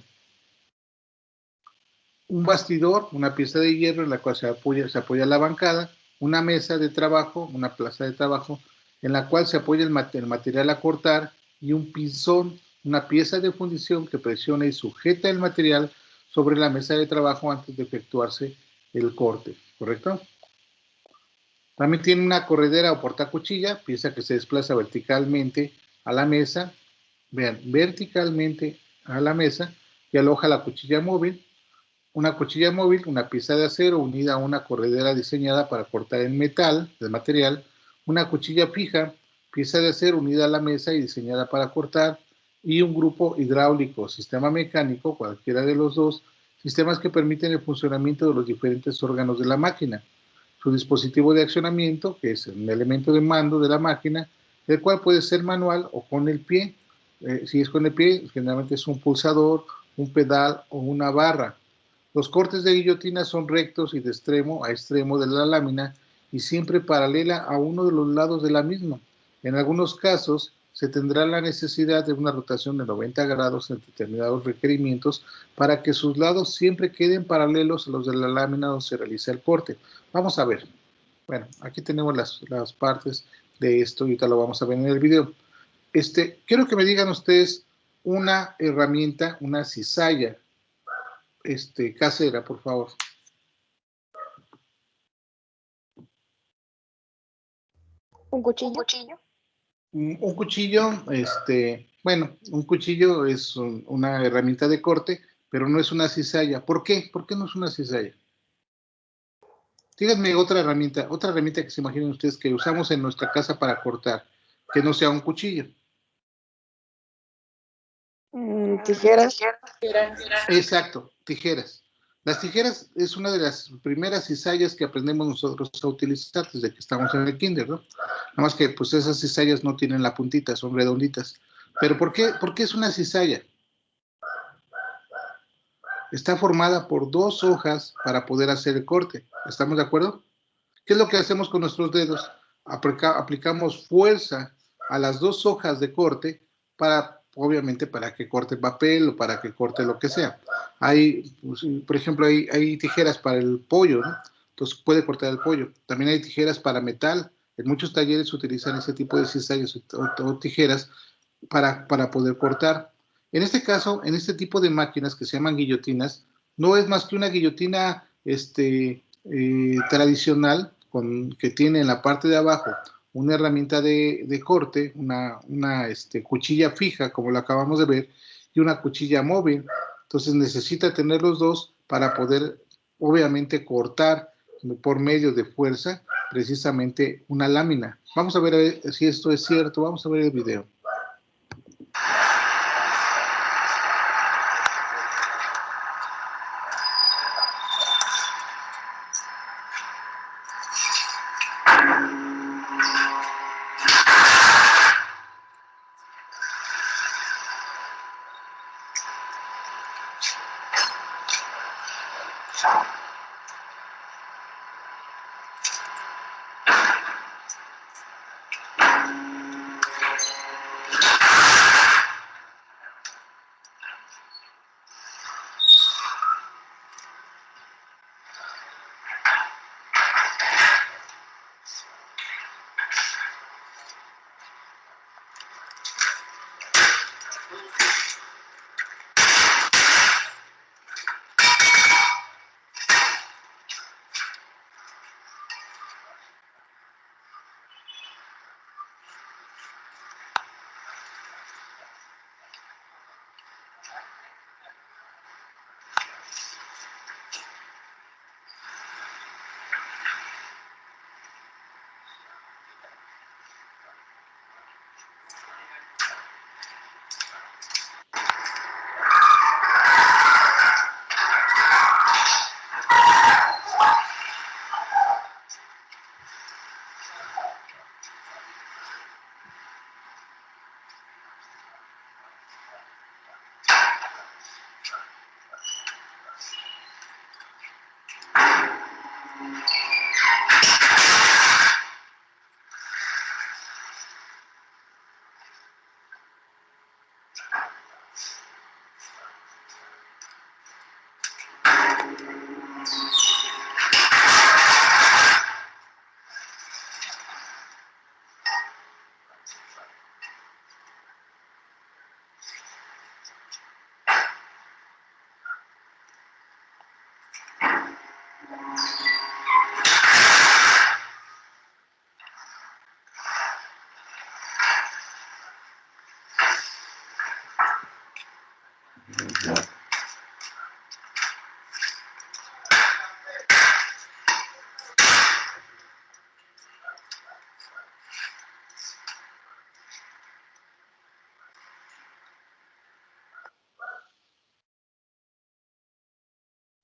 un bastidor, una pieza de hierro en la cual se apoya la bancada, una mesa de trabajo, una plaza de trabajo, en la cual se apoya el material a cortar, y un pinzón, una pieza de fundición que presiona y sujeta el material sobre la mesa de trabajo antes de efectuarse el corte, ¿correcto? También tiene una corredera o portacuchilla, pieza que se desplaza verticalmente a la mesa, vean, verticalmente a la mesa, y aloja la cuchilla móvil. Una cuchilla móvil, una pieza de acero unida a una corredera diseñada para cortar el metal, el material. Una cuchilla fija, pieza de acero unida a la mesa y diseñada para cortar. Y un grupo hidráulico, sistema mecánico, cualquiera de los dos, sistemas que permiten el funcionamiento de los diferentes órganos de la máquina. Su dispositivo de accionamiento, que es un elemento de mando de la máquina, el cual puede ser manual o con el pie. Si es con el pie, generalmente es un pulsador, un pedal o una barra. Los cortes de guillotina son rectos y de extremo a extremo de la lámina y siempre paralela a uno de los lados de la misma. En algunos casos se tendrá la necesidad de una rotación de 90 grados en determinados requerimientos para que sus lados siempre queden paralelos a los de la lámina donde se realiza el corte. Vamos a ver. Bueno, aquí tenemos las partes de esto y ahorita lo vamos a ver en el video. Quiero que me digan ustedes una herramienta, una cizalla casera, por favor.
Un cuchillo.
Un cuchillo, bueno, un cuchillo es una herramienta de corte, pero no es una cizalla. ¿Por qué? ¿Por qué no es una cizalla? Díganme otra herramienta que se imaginen ustedes que usamos en nuestra casa para cortar, que no sea un cuchillo.
Tijeras.
Exacto, tijeras. Las tijeras es una de las primeras cizallas que aprendemos nosotros a utilizar desde que estamos en el kinder, ¿no? Nada más que pues esas cizallas no tienen la puntita, son redonditas. Pero ¿por qué es una cizalla? Está formada por dos hojas para poder hacer el corte. ¿Estamos de acuerdo? ¿Qué es lo que hacemos con nuestros dedos? Aplicamos fuerza a las dos hojas de corte obviamente, para que corte papel o para que corte lo que sea. Pues, por ejemplo, hay tijeras para el pollo, ¿no? Entonces puede cortar el pollo. También hay tijeras para metal. En muchos talleres utilizan ese tipo de cizallas o tijeras para poder cortar. En este caso, en este tipo de máquinas que se llaman guillotinas, no es más que una guillotina tradicional que tiene en la parte de abajo una herramienta de corte, una cuchilla fija, como lo acabamos de ver, y una cuchilla móvil. Entonces necesita tener los dos para poder, obviamente, cortar por medio de fuerza precisamente una lámina. Vamos a ver si esto es cierto. Vamos a ver el video.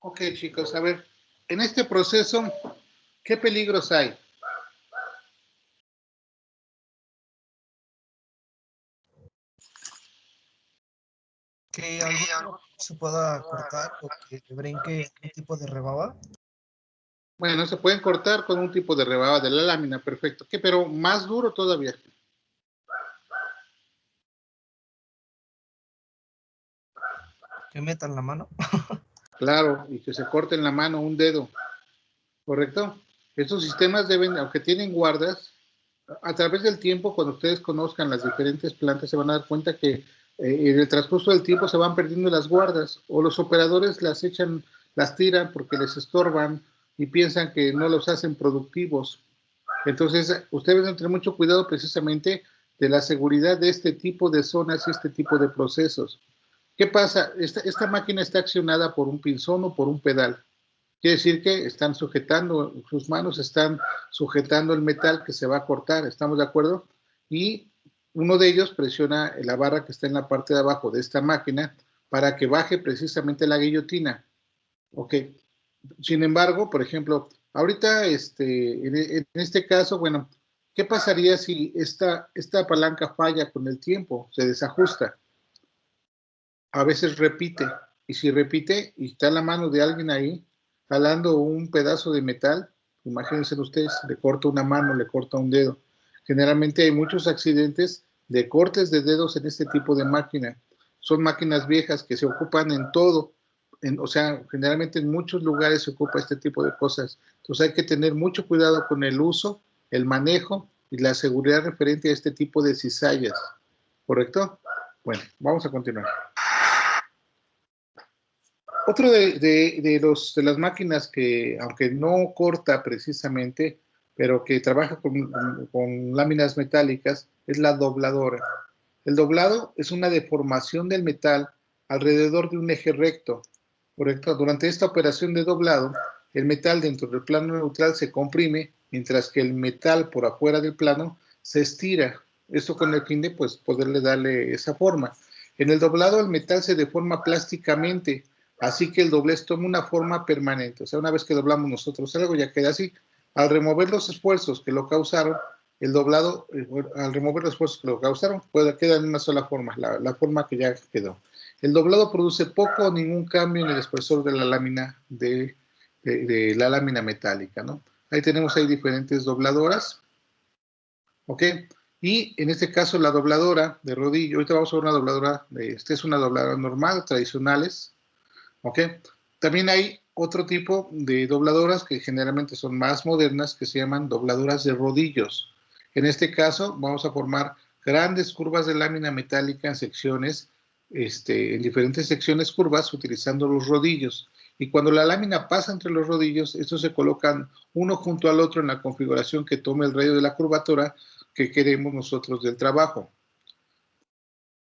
Ok, chicos, a ver, en este proceso, ¿qué peligros hay?
Que algo se pueda cortar o que brinque un tipo de rebaba.
Bueno, se pueden cortar con un tipo de rebaba de la lámina, perfecto. ¿Qué? Pero más duro todavía.
Que metan la mano.
Claro, y que se corte en la mano un dedo, ¿correcto? Estos sistemas deben, aunque tienen guardas, a través del tiempo, cuando ustedes conozcan las diferentes plantas, se van a dar cuenta que en el transcurso del tiempo se van perdiendo las guardas, o los operadores las echan, las tiran porque les estorban y piensan que no los hacen productivos. Entonces, ustedes deben tener mucho cuidado precisamente de la seguridad de este tipo de zonas y este tipo de procesos. ¿Qué pasa? Esta máquina está accionada por un pinzón o por un pedal. Quiere decir que están sujetando, sus manos están sujetando el metal que se va a cortar, ¿estamos de acuerdo? Y uno de ellos presiona la barra que está en la parte de abajo de esta máquina para que baje precisamente la guillotina. Ok. Sin embargo, por ejemplo, ahorita en este caso, bueno, ¿qué pasaría si esta palanca falla con el tiempo? Se desajusta. A veces repite. Y si repite y está la mano de alguien ahí, jalando un pedazo de metal, imagínense ustedes, le corta una mano, le corta un dedo. Generalmente hay muchos accidentes de cortes de dedos en este tipo de máquina. Son máquinas viejas que se ocupan en todo. O sea, generalmente en muchos lugares se ocupa este tipo de cosas. Entonces hay que tener mucho cuidado con el uso, el manejo y la seguridad referente a este tipo de cizallas. ¿Correcto? Bueno, vamos a continuar. Otro de las máquinas que, aunque no corta precisamente, pero que trabaja con láminas metálicas, es la dobladora. El doblado es una deformación del metal alrededor de un eje recto, ¿correcto? Durante esta operación de doblado, el metal dentro del plano neutral se comprime, mientras que el metal por afuera del plano se estira. Esto con el fin de pues, poderle darle esa forma. En el doblado, el metal se deforma plásticamente, así que el doblez toma una forma permanente. O sea, una vez que doblamos nosotros algo, ya queda así. Al remover los esfuerzos que lo causaron, el doblado, al remover los esfuerzos que lo causaron, queda en una sola forma, la forma que ya quedó. El doblado produce poco o ningún cambio en el espesor de la lámina de la lámina metálica, ¿no? Ahí tenemos ahí diferentes dobladoras, ¿ok? Y en este caso la dobladora de rodillo, ahorita vamos a ver una dobladora, esta es una dobladora normal, tradicionales, ¿ok? También hay otro tipo de dobladoras que generalmente son más modernas que se llaman dobladoras de rodillos. En este caso vamos a formar grandes curvas de lámina metálica en secciones, en diferentes secciones curvas utilizando los rodillos. Y cuando la lámina pasa entre los rodillos, estos se colocan uno junto al otro en la configuración que tome el radio de la curvatura que queremos nosotros del trabajo.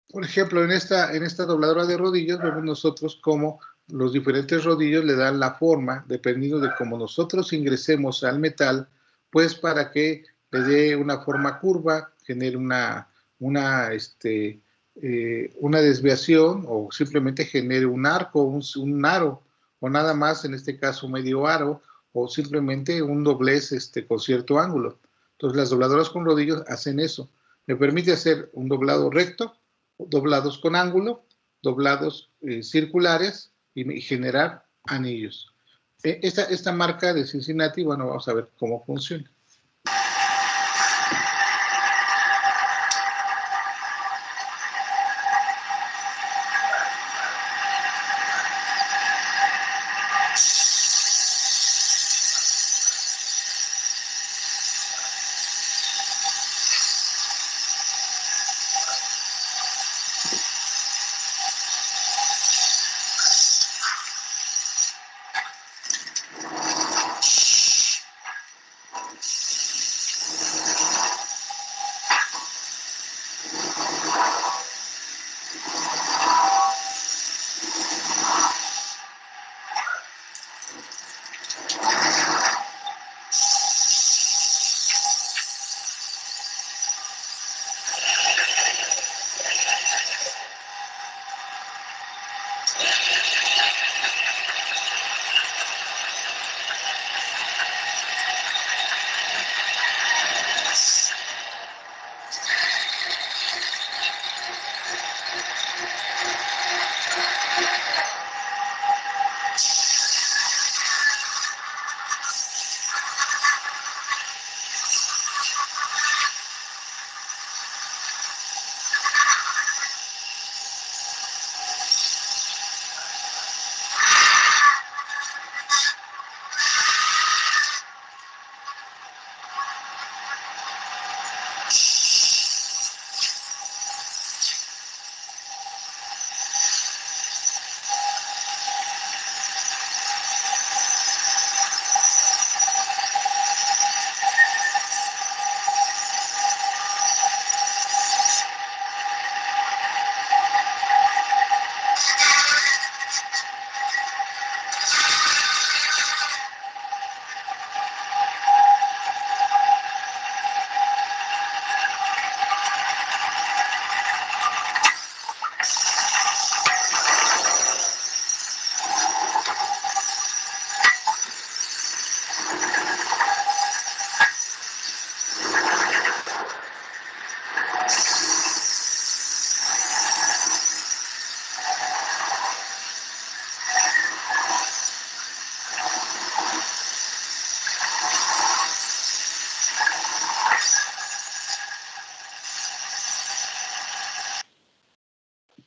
Por ejemplo, en esta dobladora de rodillos vemos nosotros cómo los diferentes rodillos le dan la forma, dependiendo de cómo nosotros ingresemos al metal, pues para que le dé una forma curva, genere una desviación o simplemente genere un arco, un aro, o nada más, en este caso medio aro, o simplemente un doblez con cierto ángulo. Entonces las dobladoras con rodillos hacen eso. Me permite hacer un doblado recto, doblados con ángulo, doblados circulares y generar anillos. Esta marca de Cincinnati, bueno, vamos a ver cómo funciona.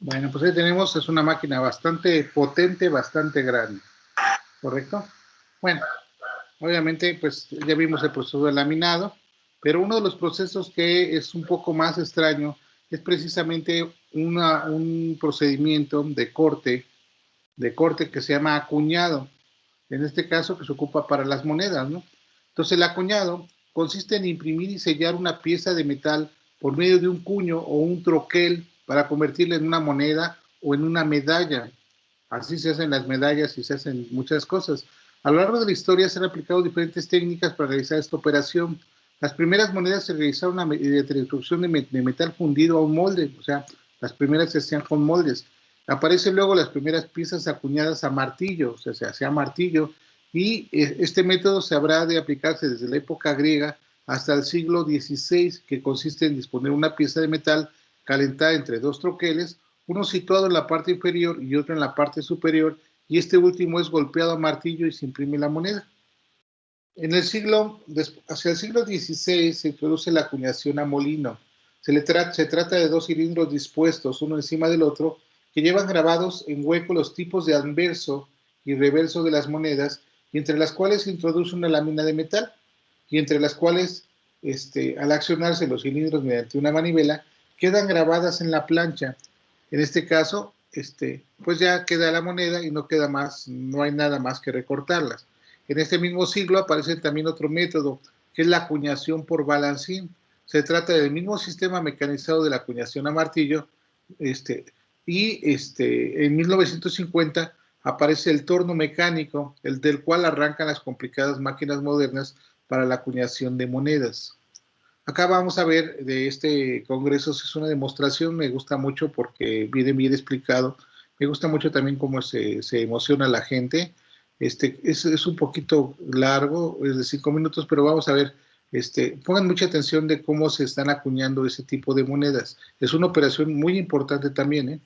Bueno, pues ahí tenemos, es una máquina bastante potente, bastante grande, ¿correcto? Bueno, obviamente, pues ya vimos el proceso de laminado, pero uno de los procesos que es un poco más extraño es precisamente un procedimiento de corte que se llama acuñado, en este caso que se ocupa para las monedas, ¿no? Entonces el acuñado consiste en imprimir y sellar una pieza de metal por medio de un cuño o un troquel para convertirla en una moneda o en una medalla. Así se hacen las medallas y se hacen muchas cosas. A lo largo de la historia se han aplicado diferentes técnicas para realizar esta operación. Las primeras monedas se realizaron mediante la introducción de metal fundido a un molde, o sea, las primeras se hacían con moldes. Aparecen luego las primeras piezas acuñadas a martillo, o sea, se hacía a martillo, y este método se habrá de aplicarse desde la época griega hasta el siglo XVI, que consiste en disponer una pieza de metal calentada entre dos troqueles, uno situado en la parte inferior y otro en la parte superior, y este último es golpeado a martillo y se imprime la moneda. Hacia el siglo XVI se introduce la acuñación a molino. Se trata de dos cilindros dispuestos uno encima del otro que llevan grabados en hueco los tipos de anverso y reverso de las monedas y entre las cuales se introduce una lámina de metal y entre las cuales, al accionarse los cilindros mediante una manivela, quedan grabadas en la plancha. En este caso, pues ya queda la moneda y no queda más, no hay nada más que recortarlas. En este mismo siglo aparece también otro método, que es la acuñación por balancín. Se trata del mismo sistema mecanizado de la acuñación a martillo, en 1950 aparece el torno mecánico, el del cual arrancan las complicadas máquinas modernas para la acuñación de monedas. Acá vamos a ver de este congreso, es una demostración, me gusta mucho porque viene bien explicado, me gusta mucho también cómo se emociona la gente, es un poquito largo, es de 5 minutos, pero vamos a ver, pongan mucha atención de cómo se están acuñando ese tipo de monedas, es una operación muy importante también, ¿eh?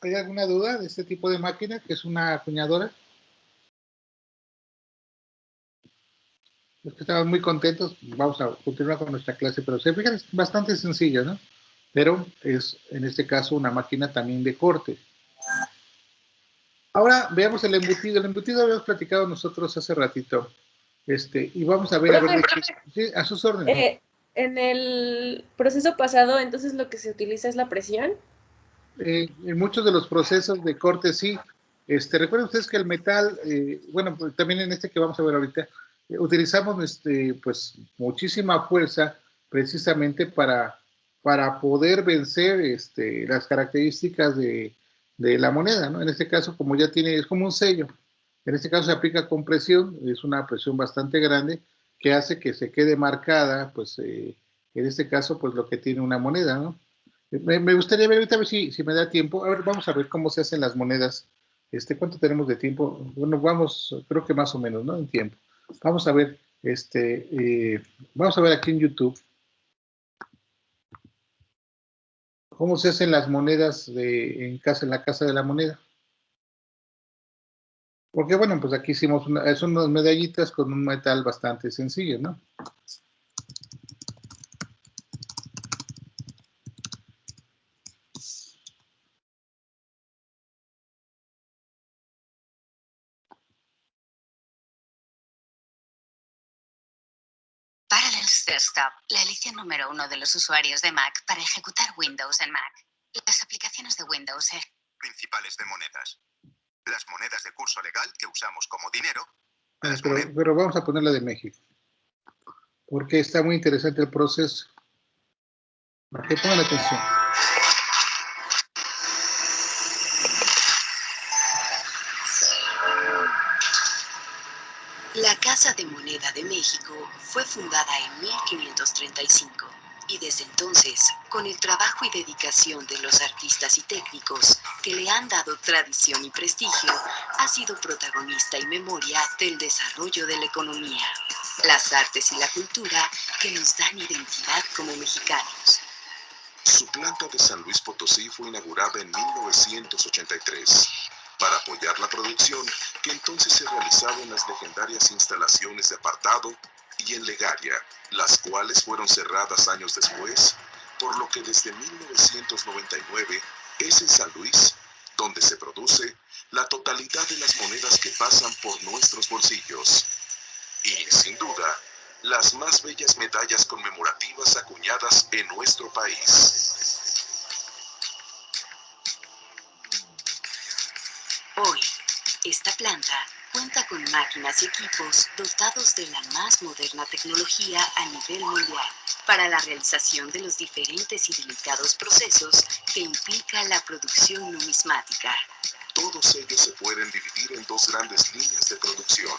¿Hay alguna duda de este tipo de máquina que es una acuñadora? Los que estamos muy contentos, vamos a continuar con nuestra clase, pero se fijan, es bastante sencillo, ¿no? Pero es en este caso una máquina también de corte. Ahora veamos el embutido. El embutido habíamos platicado nosotros hace ratito. Y vamos a ver,
Profe,
sí, a sus órdenes.
en el proceso pasado, entonces lo que se utiliza es la presión.
En muchos de los procesos de corte, sí. Recuerden ustedes que el metal, bueno, pues, también en este que vamos a ver ahorita, utilizamos pues muchísima fuerza precisamente para poder vencer las características de la moneda, ¿no? En este caso, como ya tiene, es como un sello. En este caso se aplica con presión, es una presión bastante grande que hace que se quede marcada, pues en este caso, pues lo que tiene una moneda, ¿no? Me gustaría ver ahorita a ver si me da tiempo. A ver, vamos a ver cómo se hacen las monedas. ¿Cuánto tenemos de tiempo? Bueno, vamos, creo que más o menos, ¿no? En tiempo. Vamos a ver, vamos a ver aquí en YouTube cómo se hacen las monedas en la casa de la moneda. Porque bueno, pues aquí hicimos son unas medallitas con un metal bastante sencillo, ¿no?
Parallels Desktop, la elección número 1 de los usuarios de Mac para ejecutar Windows en Mac. Las aplicaciones de Windows
principales de monedas. Las monedas de curso legal que usamos como dinero.
Pero vamos a ponerla de México. Porque está muy interesante el proceso. Para que pongan atención.
La Casa de Moneda de México fue fundada en 1535 y desde entonces, con el trabajo y dedicación de los artistas y técnicos que le han dado tradición y prestigio, ha sido protagonista y memoria del desarrollo de la economía, las artes y la cultura que nos dan identidad como mexicanos.
Su planta de San Luis Potosí fue inaugurada en 1983 para apoyar la producción que entonces se realizaba en las legendarias instalaciones de Apartado y en Legaria, las cuales fueron cerradas años después, por lo que desde 1999 es en San Luis donde se produce la totalidad de las monedas que pasan por nuestros bolsillos. Y, sin duda, las más bellas medallas conmemorativas acuñadas en nuestro país.
Hoy, esta planta cuenta con máquinas y equipos dotados de la más moderna tecnología a nivel mundial para la realización de los diferentes y delicados procesos que implica la producción numismática.
Todos ellos se pueden dividir en dos grandes líneas de producción.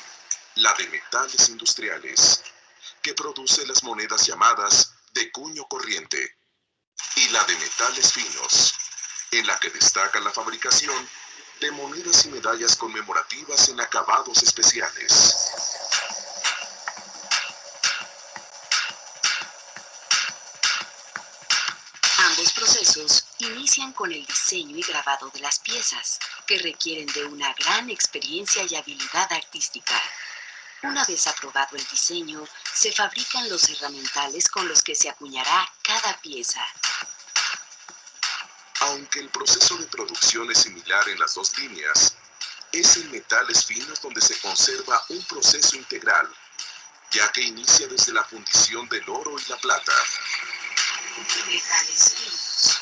La de metales industriales, que produce las monedas llamadas de cuño corriente, y la de metales finos, en la que destaca la fabricación de monedas y medallas conmemorativas en acabados especiales.
Ambos procesos inician con el diseño y grabado de las piezas, que requieren de una gran experiencia y habilidad artística. Una vez aprobado el diseño, se fabrican los herramientales con los que se acuñará cada pieza.
Aunque el proceso de producción es similar en las dos líneas, es en metales finos donde se conserva un proceso integral, ya que inicia desde la fundición del oro y la plata.
Metales finos.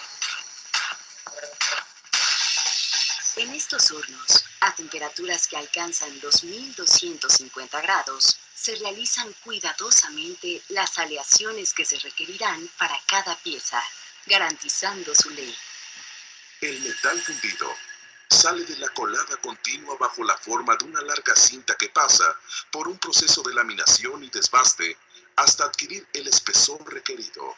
En estos hornos, a temperaturas que alcanzan los 1250 grados, se realizan cuidadosamente las aleaciones que se requerirán para cada pieza, garantizando su ley.
El metal fundido sale de la colada continua bajo la forma de una larga cinta que pasa por un proceso de laminación y desbaste hasta adquirir el espesor requerido.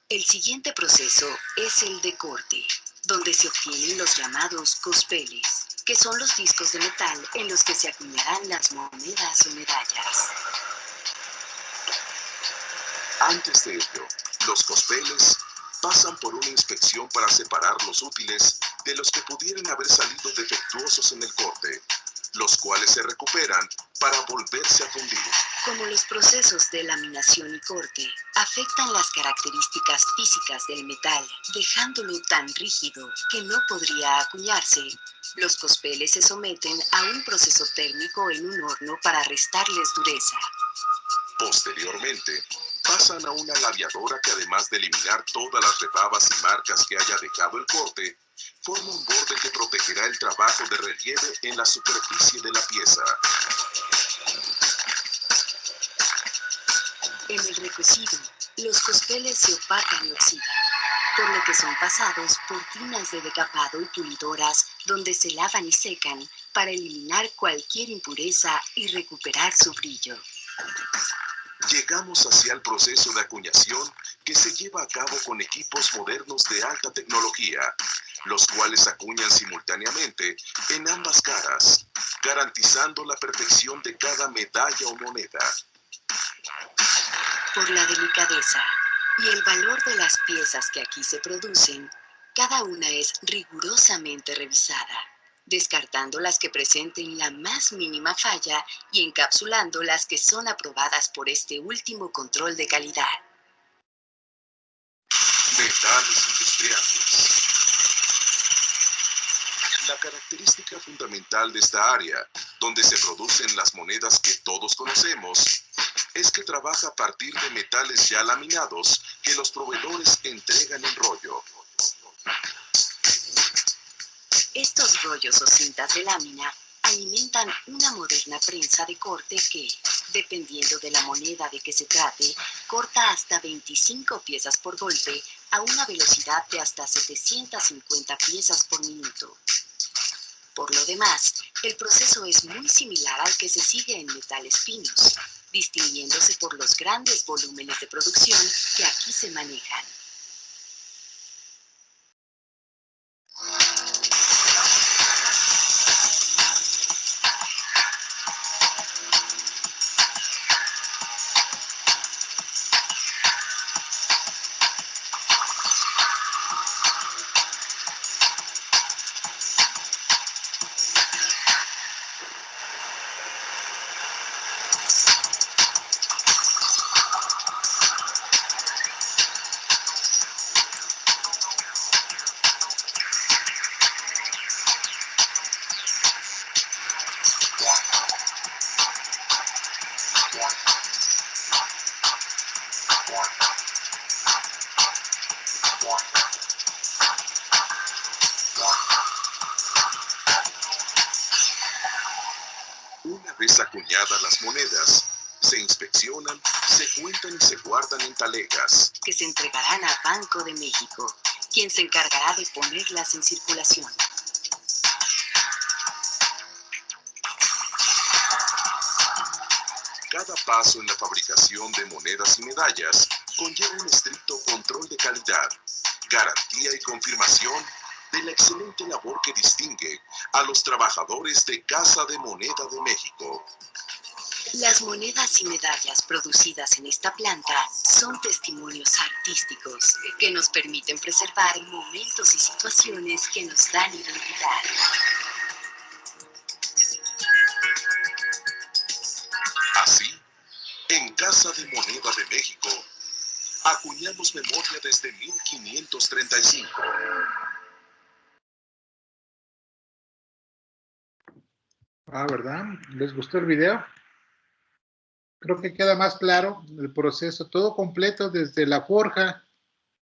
El siguiente proceso es el de corte, donde se obtienen los llamados cospeles, que son los discos de metal en los que se acuñarán las monedas o medallas.
Antes de ello, los cospeles pasan por una inspección para separar los útiles de los que pudieran haber salido defectuosos en el corte, los cuales se recuperan para volverse a fundir.
Como los procesos de laminación y corte afectan las características físicas del metal, dejándolo tan rígido que no podría acuñarse, los cospeles se someten a un proceso térmico en un horno para restarles dureza.
Posteriormente, pasan a una labiadora que, además de eliminar todas las rebabas y marcas que haya dejado el corte, forma un borde que protegerá el trabajo de relieve en la superficie de la pieza.
En el recocido, los cospeles se opacan y oxidan, por lo que son pasados por tinas de decapado y pulidoras donde se lavan y secan para eliminar cualquier impureza y recuperar su brillo.
Llegamos hacia el proceso de acuñación que se lleva a cabo con equipos modernos de alta tecnología, los cuales acuñan simultáneamente en ambas caras, garantizando la perfección de cada medalla o moneda.
Por la delicadeza y el valor de las piezas que aquí se producen, cada una es rigurosamente revisada, descartando las que presenten la más mínima falla y encapsulando las que son aprobadas por este último control de calidad.
Metales industriales. La característica fundamental de esta área, donde se producen las monedas que todos conocemos, es que trabaja a partir de metales ya laminados que los proveedores entregan en rollo.
Estos rollos o cintas de lámina alimentan una moderna prensa de corte que, dependiendo de la moneda de que se trate, corta hasta 25 piezas por golpe a una velocidad de hasta 750 piezas por minuto. Por lo demás, el proceso es muy similar al que se sigue en metales finos, distinguiéndose por los grandes volúmenes de producción que aquí se manejan.
Una vez acuñadas las monedas, se inspeccionan, se cuentan y se guardan en talegas,
Que se entregarán a Banco de México, quien se encargará de ponerlas en circulación.
Cada paso en la fabricación de monedas y medallas conlleva un estricto control de calidad, garantía y confirmación de la excelente labor que distingue a los trabajadores de Casa de Moneda de México.
Las monedas y medallas producidas en esta planta son testimonios artísticos que nos permiten preservar momentos y situaciones que nos dan identidad.
Así, en Casa de Moneda de México, acuñamos memoria desde 1535.
¿Verdad? ¿Les gustó el video? Creo que queda más claro el proceso, todo completo, desde la forja,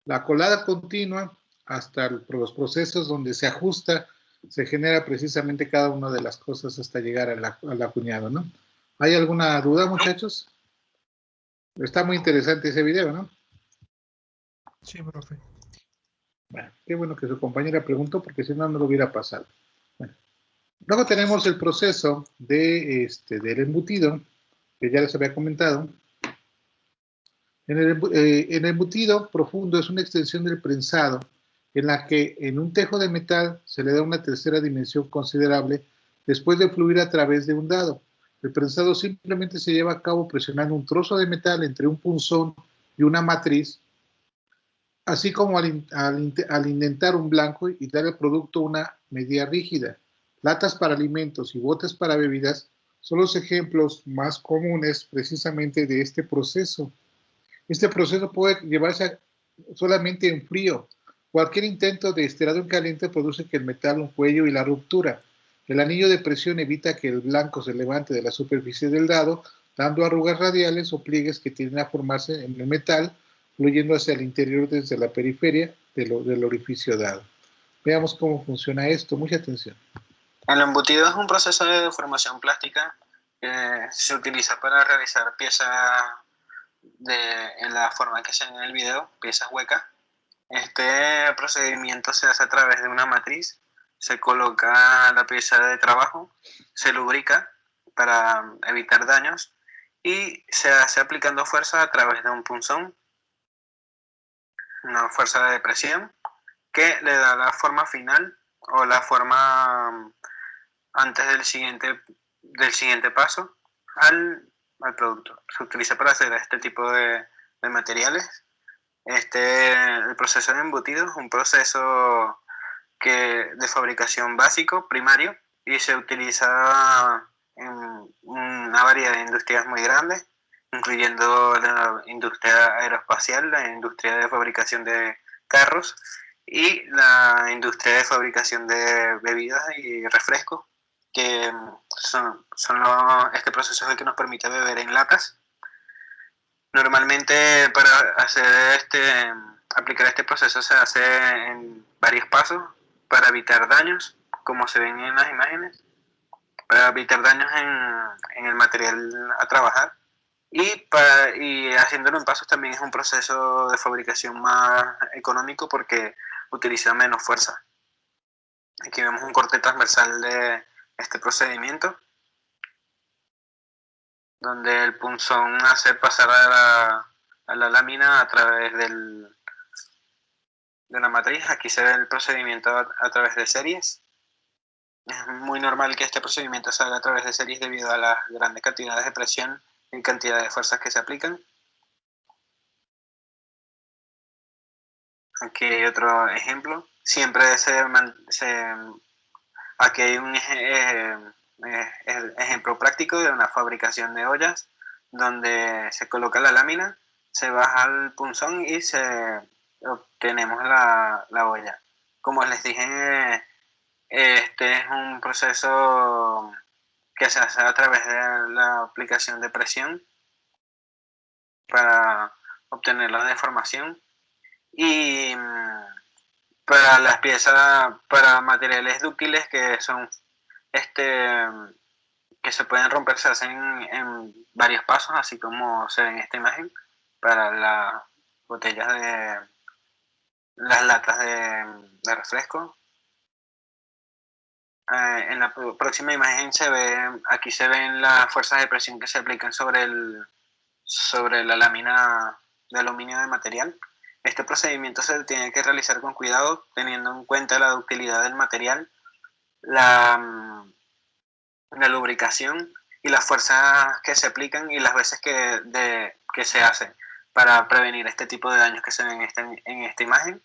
la colada continua, hasta los procesos donde se ajusta, se genera precisamente cada una de las cosas hasta llegar al acuñado, ¿no? ¿Hay alguna duda, muchachos? Está muy interesante ese video, ¿no?
Sí, profe.
Bueno, qué bueno que su compañera preguntó, porque si no, no lo hubiera pasado. Bueno. Luego tenemos el proceso del embutido, que ya les había comentado. En el embutido profundo es una extensión del prensado, en la que en un tejo de metal se le da una tercera dimensión considerable después de fluir a través de un dado. El prensado simplemente se lleva a cabo presionando un trozo de metal entre un punzón y una matriz, así como al indentar un blanco y dar al producto una medida rígida. Latas para alimentos y botes para bebidas son los ejemplos más comunes precisamente de este proceso. Este proceso puede llevarse solamente en frío. Cualquier intento de estirado en caliente produce que el metal, un cuello y la ruptura. El anillo de presión evita que el blanco se levante de la superficie del dado, dando arrugas radiales o pliegues que tienden a formarse en el metal, fluyendo hacia el interior desde la periferia del orificio dado. Veamos cómo funciona esto. Mucha atención.
El embutido es un proceso de deformación plástica que se utiliza para realizar piezas en la forma que se ve en el video, piezas huecas. Este procedimiento se hace a través de una matriz, se coloca la pieza de trabajo, se lubrica para evitar daños y se hace aplicando fuerza a través de un punzón, una fuerza de presión que le da la forma final o la forma antes del siguiente paso al producto. Se utiliza para hacer este tipo de materiales. El proceso de embutido es un proceso de fabricación básico, primario, y se utiliza en una variedad de industrias muy grandes, incluyendo la industria aeroespacial, la industria de fabricación de carros y la industria de fabricación de bebidas y refrescos, que este proceso es el que nos permite beber en latas. Normalmente para aplicar este proceso se hace en varios pasos para evitar daños, como se ven en las imágenes, para evitar daños en el material a trabajar. Y haciéndolo en pasos también es un proceso de fabricación más económico porque utiliza menos fuerza. Aquí vemos un corte transversal de este procedimiento, donde el punzón hace pasar a la lámina a través de la matriz. Aquí se ve el procedimiento a través de series. Es muy normal que este procedimiento se haga a través de series debido a las grandes cantidades de presión y cantidad de fuerzas que se aplican. Aquí hay otro ejemplo. Siempre aquí hay un ejemplo práctico de una fabricación de ollas donde se coloca la lámina, se baja el punzón y obtenemos la olla. Como les dije, este es un proceso que se hace a través de la aplicación de presión para obtener la deformación. Y para las piezas, para materiales dúctiles que son que se pueden romper, se hacen en varios pasos, así como se ve en esta imagen, para las botellas las latas de refresco. En la próxima imagen aquí se ven las fuerzas de presión que se aplican sobre la lámina de aluminio de material. Este procedimiento se tiene que realizar con cuidado, teniendo en cuenta la ductilidad del material, la lubricación y las fuerzas que se aplican y las veces que se hacen para prevenir este tipo de daños que se ven en esta imagen.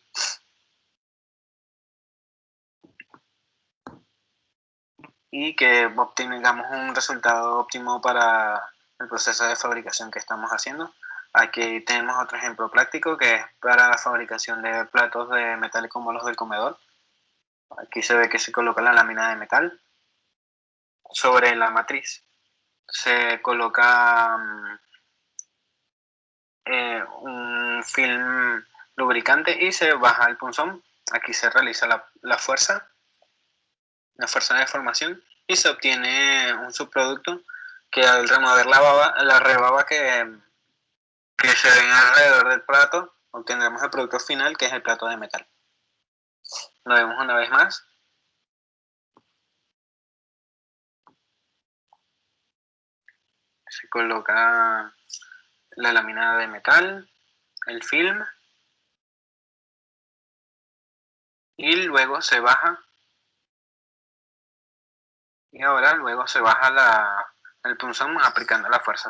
Y que obtengamos un resultado óptimo para el proceso de fabricación que estamos haciendo. Aquí tenemos otro ejemplo práctico que es para la fabricación de platos de metal como los del comedor. Aquí se ve que se coloca la lámina de metal sobre la matriz. Se coloca un film lubricante y se baja el punzón. Aquí se realiza la fuerza de deformación y se obtiene un subproducto que al remover la rebaba que se ven alrededor del plato, obtendremos el producto final, que es el plato de metal. Lo vemos una vez más. Se coloca la lámina de metal, el film, y luego se baja. Y ahora luego se baja el punzón aplicando la fuerza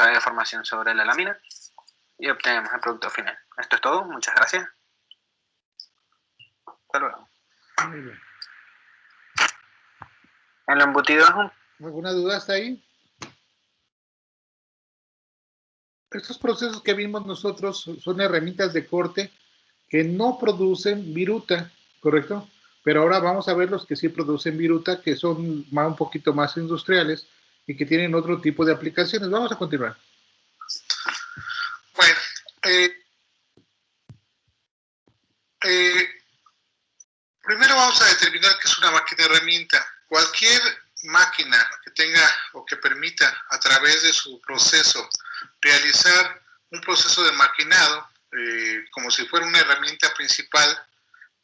de deformación sobre la lámina. y obtenemos el producto final. Esto es todo, muchas gracias. Hasta luego.
Muy bien.
El embutido es un...
¿Alguna duda hasta ahí? Estos procesos que vimos nosotros son herramientas de corte que no producen viruta, ¿correcto? Pero ahora vamos a ver los que sí producen viruta, que son un poquito más industriales y que tienen otro tipo de aplicaciones. Vamos a continuar.
Bueno, primero vamos a determinar qué es una máquina herramienta. Cualquier máquina que tenga o que permita a través de su proceso realizar un proceso de maquinado, como si fuera una herramienta principal,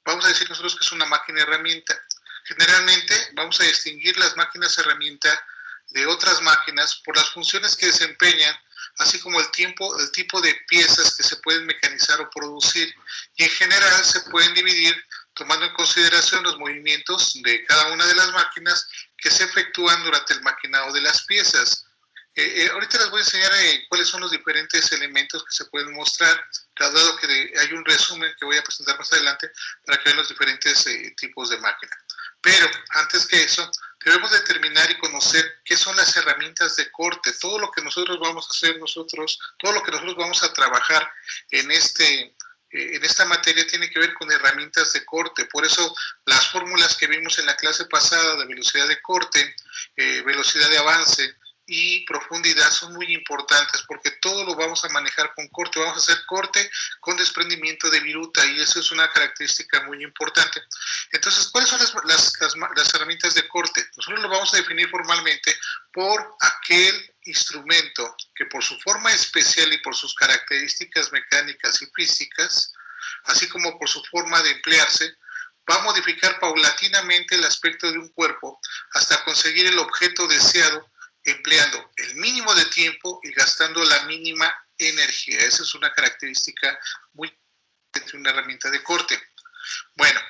vamos a decir nosotros que es una máquina herramienta. Generalmente vamos a distinguir las máquinas herramienta de otras máquinas por las funciones que desempeñan, así como el tipo de piezas que se pueden mecanizar o producir, y en general se pueden dividir tomando en consideración los movimientos de cada una de las máquinas que se efectúan durante el maquinado de las piezas. Ahorita les voy a enseñar cuáles son los diferentes elementos que se pueden mostrar, dado que hay un resumen que voy a presentar más adelante para que vean los diferentes tipos de máquina. Pero antes que eso, debemos determinar y conocer qué son las herramientas de corte. Todo lo que nosotros vamos a hacer todo lo que nosotros vamos a trabajar en esta materia tiene que ver con herramientas de corte. Por eso las fórmulas que vimos en la clase pasada de velocidad de corte, velocidad de avance y profundidad son muy importantes, porque todo lo vamos a manejar con corte. Vamos a hacer corte con desprendimiento de viruta, y eso es una característica muy importante. Entonces, ¿cuáles son las herramientas de corte? Nosotros lo vamos a definir formalmente por aquel instrumento que por su forma especial y por sus características mecánicas y físicas, así como por su forma de emplearse, va a modificar paulatinamente el aspecto de un cuerpo hasta conseguir el objeto deseado, empleando el mínimo de tiempo y gastando la mínima energía. Esa es una característica muy importante de una herramienta de corte. Bueno,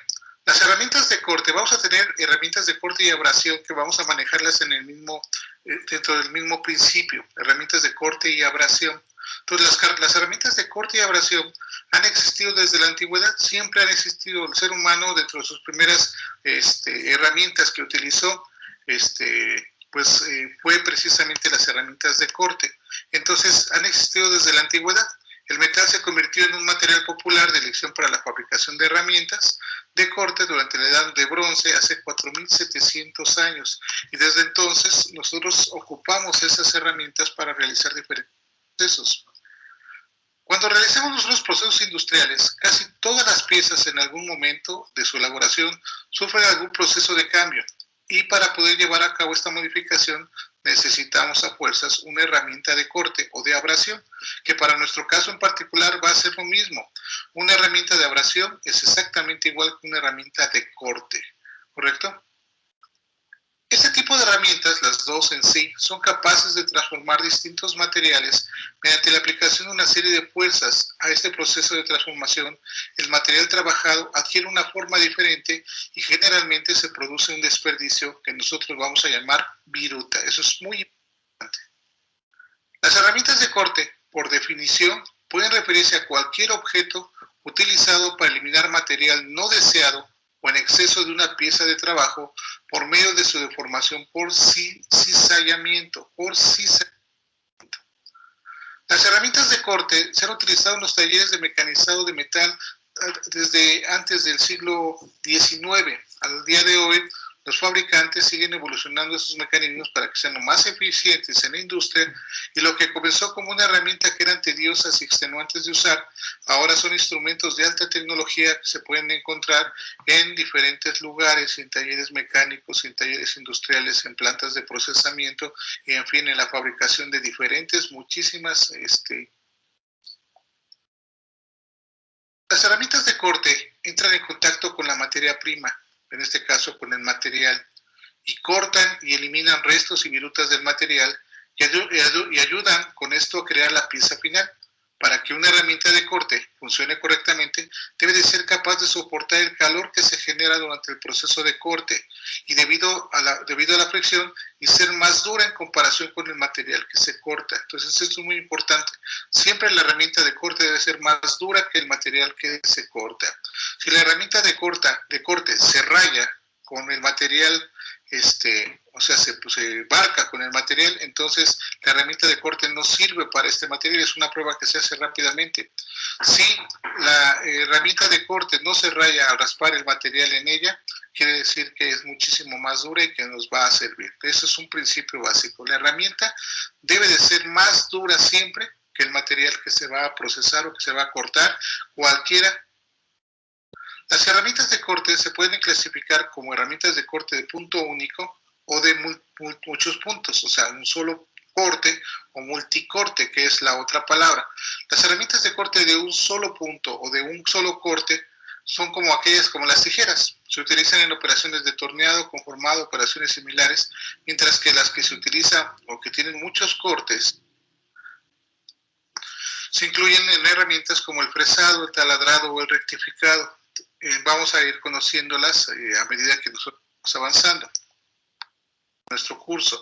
las herramientas de corte, vamos a tener herramientas de corte y abrasión que vamos a manejarlas en el mismo, dentro del mismo principio, herramientas de corte y abrasión. Entonces, las herramientas de corte y abrasión han existido desde la antigüedad, siempre han existido. El ser humano, dentro de sus primeras herramientas que utilizó, fue precisamente las herramientas de corte. Entonces, han existido desde la antigüedad. El metal se convirtió en un material popular de elección para la fabricación de herramientas de corte durante la edad de bronce, hace 4.700 años. Y desde entonces, nosotros ocupamos esas herramientas para realizar diferentes procesos. Cuando realizamos nosotros procesos industriales, casi todas las piezas en algún momento de su elaboración sufren algún proceso de cambio. Y para poder llevar a cabo esta modificación necesitamos a fuerzas una herramienta de corte o de abrasión, que para nuestro caso en particular va a ser lo mismo. Una herramienta de abrasión es exactamente igual que una herramienta de corte, ¿correcto? Este tipo de herramientas, las dos en sí, son capaces de transformar distintos materiales mediante la aplicación de una serie de fuerzas. A este proceso de transformación, el material trabajado adquiere una forma diferente y generalmente se produce un desperdicio que nosotros vamos a llamar viruta. Eso es muy importante. Las herramientas de corte, por definición, pueden referirse a cualquier objeto utilizado para eliminar material no deseado o en exceso de una pieza de trabajo por medio de su deformación por cizallamiento. Las herramientas de corte se han utilizado en los talleres de mecanizado de metal desde antes del siglo XIX. Al día de hoy, los fabricantes siguen evolucionando esos mecanismos para que sean lo más eficientes en la industria, y lo que comenzó como una herramienta que eran tediosas y extenuantes de usar, ahora son instrumentos de alta tecnología que se pueden encontrar en diferentes lugares, en talleres mecánicos, en talleres industriales, en plantas de procesamiento y, en fin, en la fabricación de muchísimas. Las herramientas de corte entran en contacto con la materia prima, en este caso con el material, y cortan y eliminan restos y virutas del material y ayudan con esto a crear la pieza final. para que una herramienta de corte funcione correctamente, debe de ser capaz de soportar el calor que se genera durante el proceso de corte y debido a la fricción y ser más dura en comparación con el material que se corta. Entonces esto es muy importante. Siempre la herramienta de corte debe ser más dura que el material que se corta. Si la herramienta de corte se raya con el material, o sea, se barca con el material, entonces la herramienta de corte no sirve para este material. Es una prueba que se hace rápidamente. Si la herramienta de corte no se raya al raspar el material en ella, quiere decir que es muchísimo más dura y que nos va a servir. Ese es un principio básico. La herramienta debe de ser más dura siempre que el material que se va a procesar o que se va a cortar, cualquiera. Las herramientas de corte se pueden clasificar como herramientas de corte de punto único o de muchos puntos, o sea, un solo corte o multicorte, que es la otra palabra. Las herramientas de corte de un solo punto o de un solo corte son como aquellas como las tijeras. Se utilizan en operaciones de torneado, conformado, operaciones similares, mientras que las que se utilizan o que tienen muchos cortes se incluyen en herramientas como el fresado, el taladrado o el rectificado. Vamos a ir conociéndolas a medida que nosotros vamos avanzando en nuestro curso.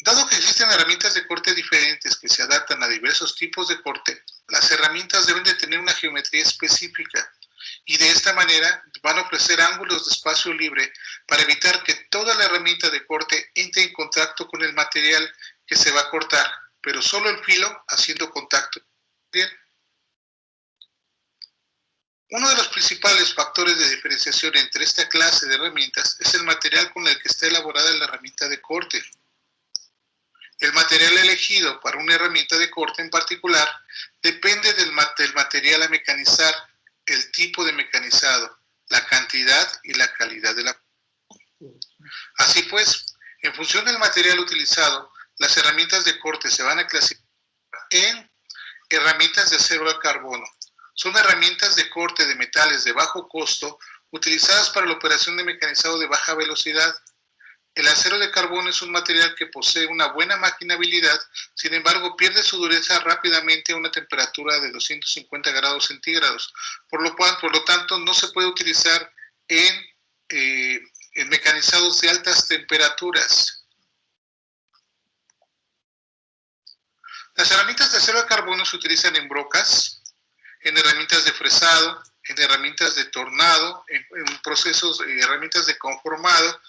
Dado que existen herramientas de corte diferentes que se adaptan a diversos tipos de corte, las herramientas deben de tener una geometría específica y de esta manera van a ofrecer ángulos de espacio libre para evitar que toda la herramienta de corte entre en contacto con el material que se va a cortar, pero solo el filo haciendo contacto. Bien. Uno de los principales factores de diferenciación entre esta clase de herramientas es el material con el que está elaborada la herramienta de corte. El material elegido para una herramienta de corte en particular depende del material a mecanizar, el tipo de mecanizado, la cantidad y la calidad de la. Así pues, en función del material utilizado, las herramientas de corte se van a clasificar en herramientas de acero al carbono. Son herramientas de corte de metales de bajo costo utilizadas para la operación de mecanizado de baja velocidad. El acero de carbono es un material que posee una buena maquinabilidad, sin embargo pierde su dureza rápidamente a una temperatura de 250 grados centígrados. Por lo tanto, no se puede utilizar en mecanizados de altas temperaturas. Las herramientas de acero de carbono se utilizan en brocas, en herramientas de fresado, en herramientas de tornado, en procesos, herramientas de conformado,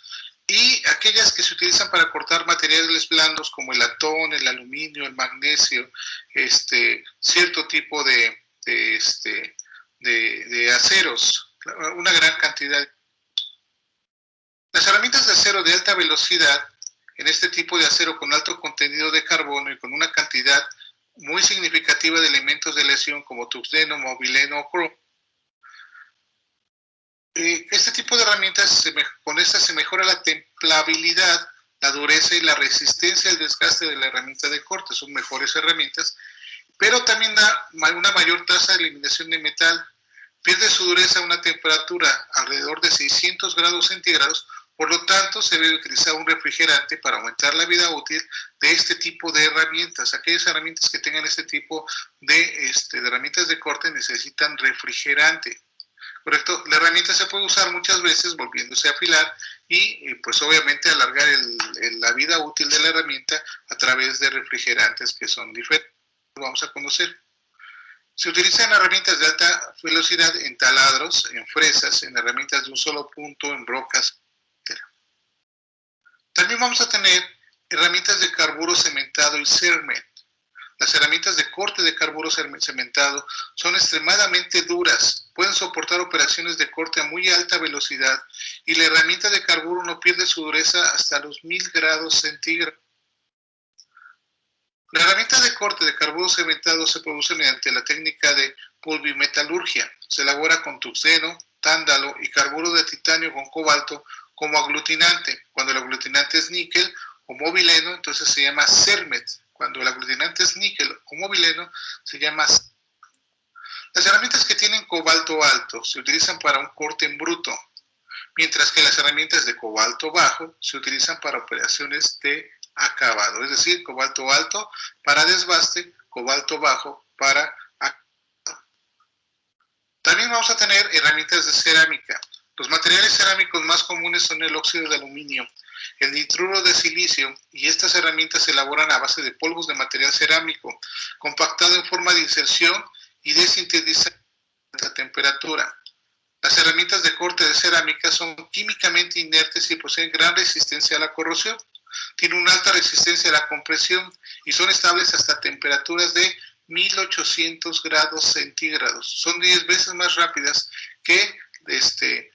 y aquellas que se utilizan para cortar materiales blandos como el latón, el aluminio, el magnesio, cierto tipo de aceros, una gran cantidad. Las herramientas de acero de alta velocidad, en este tipo de acero con alto contenido de carbono y con una cantidad muy significativa de elementos de lesión como tuxteno, mobileno o cromo. Este tipo de herramientas, con estas se mejora la templabilidad, la dureza y la resistencia al desgaste de la herramienta de corte. Son mejores herramientas, pero también da una mayor tasa de eliminación de metal. Pierde su dureza a una temperatura alrededor de 600 grados centígrados. Por lo tanto, se debe utilizar un refrigerante para aumentar la vida útil de este tipo de herramientas. Aquellas herramientas que tengan este tipo de herramientas de corte necesitan refrigerante. ¿Correcto? La herramienta se puede usar muchas veces volviéndose a afilar y pues obviamente alargar la vida útil de la herramienta a través de refrigerantes que son diferentes. Vamos a conocer. Se utilizan herramientas de alta velocidad en taladros, en fresas, en herramientas de un solo punto, en brocas. También vamos a tener herramientas de carburo cementado y cement. Las herramientas de corte de carburo cementado son extremadamente duras, pueden soportar operaciones de corte a muy alta velocidad y la herramienta de carburo no pierde su dureza hasta los 1000 grados centígrados. La herramienta de corte de carburo cementado se produce mediante la técnica de pulvimetalurgia. Se elabora con tuxteno, tándalo y carburo de titanio con cobalto como aglutinante. Cuando el aglutinante es níquel o mobileno, entonces se llama cermet. Cuando el aglutinante es níquel o mobileno, se llama. Las herramientas que tienen cobalto alto se utilizan para un corte en bruto, mientras que las herramientas de cobalto bajo se utilizan para operaciones de acabado, es decir, cobalto alto para desbaste, cobalto bajo para acá. También vamos a tener herramientas de cerámica. Los materiales cerámicos más comunes son el óxido de aluminio, el nitruro de silicio, y estas herramientas se elaboran a base de polvos de material cerámico, compactado en forma de inserción y desintetizado a alta temperatura. Las herramientas de corte de cerámica son químicamente inertes y poseen gran resistencia a la corrosión. Tienen una alta resistencia a la compresión y son estables hasta temperaturas de 1800 grados centígrados. Son 10 veces más rápidas que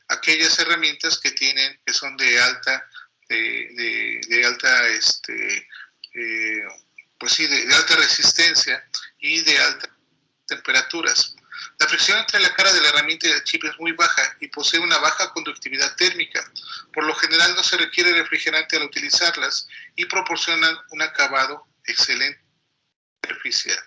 aquellas herramientas que son de alta alta resistencia y de altas temperaturas. La fricción entre la cara de la herramienta y el chip es muy baja y posee una baja conductividad térmica. Por lo general no se requiere refrigerante al utilizarlas y proporcionan un acabado excelente superficial.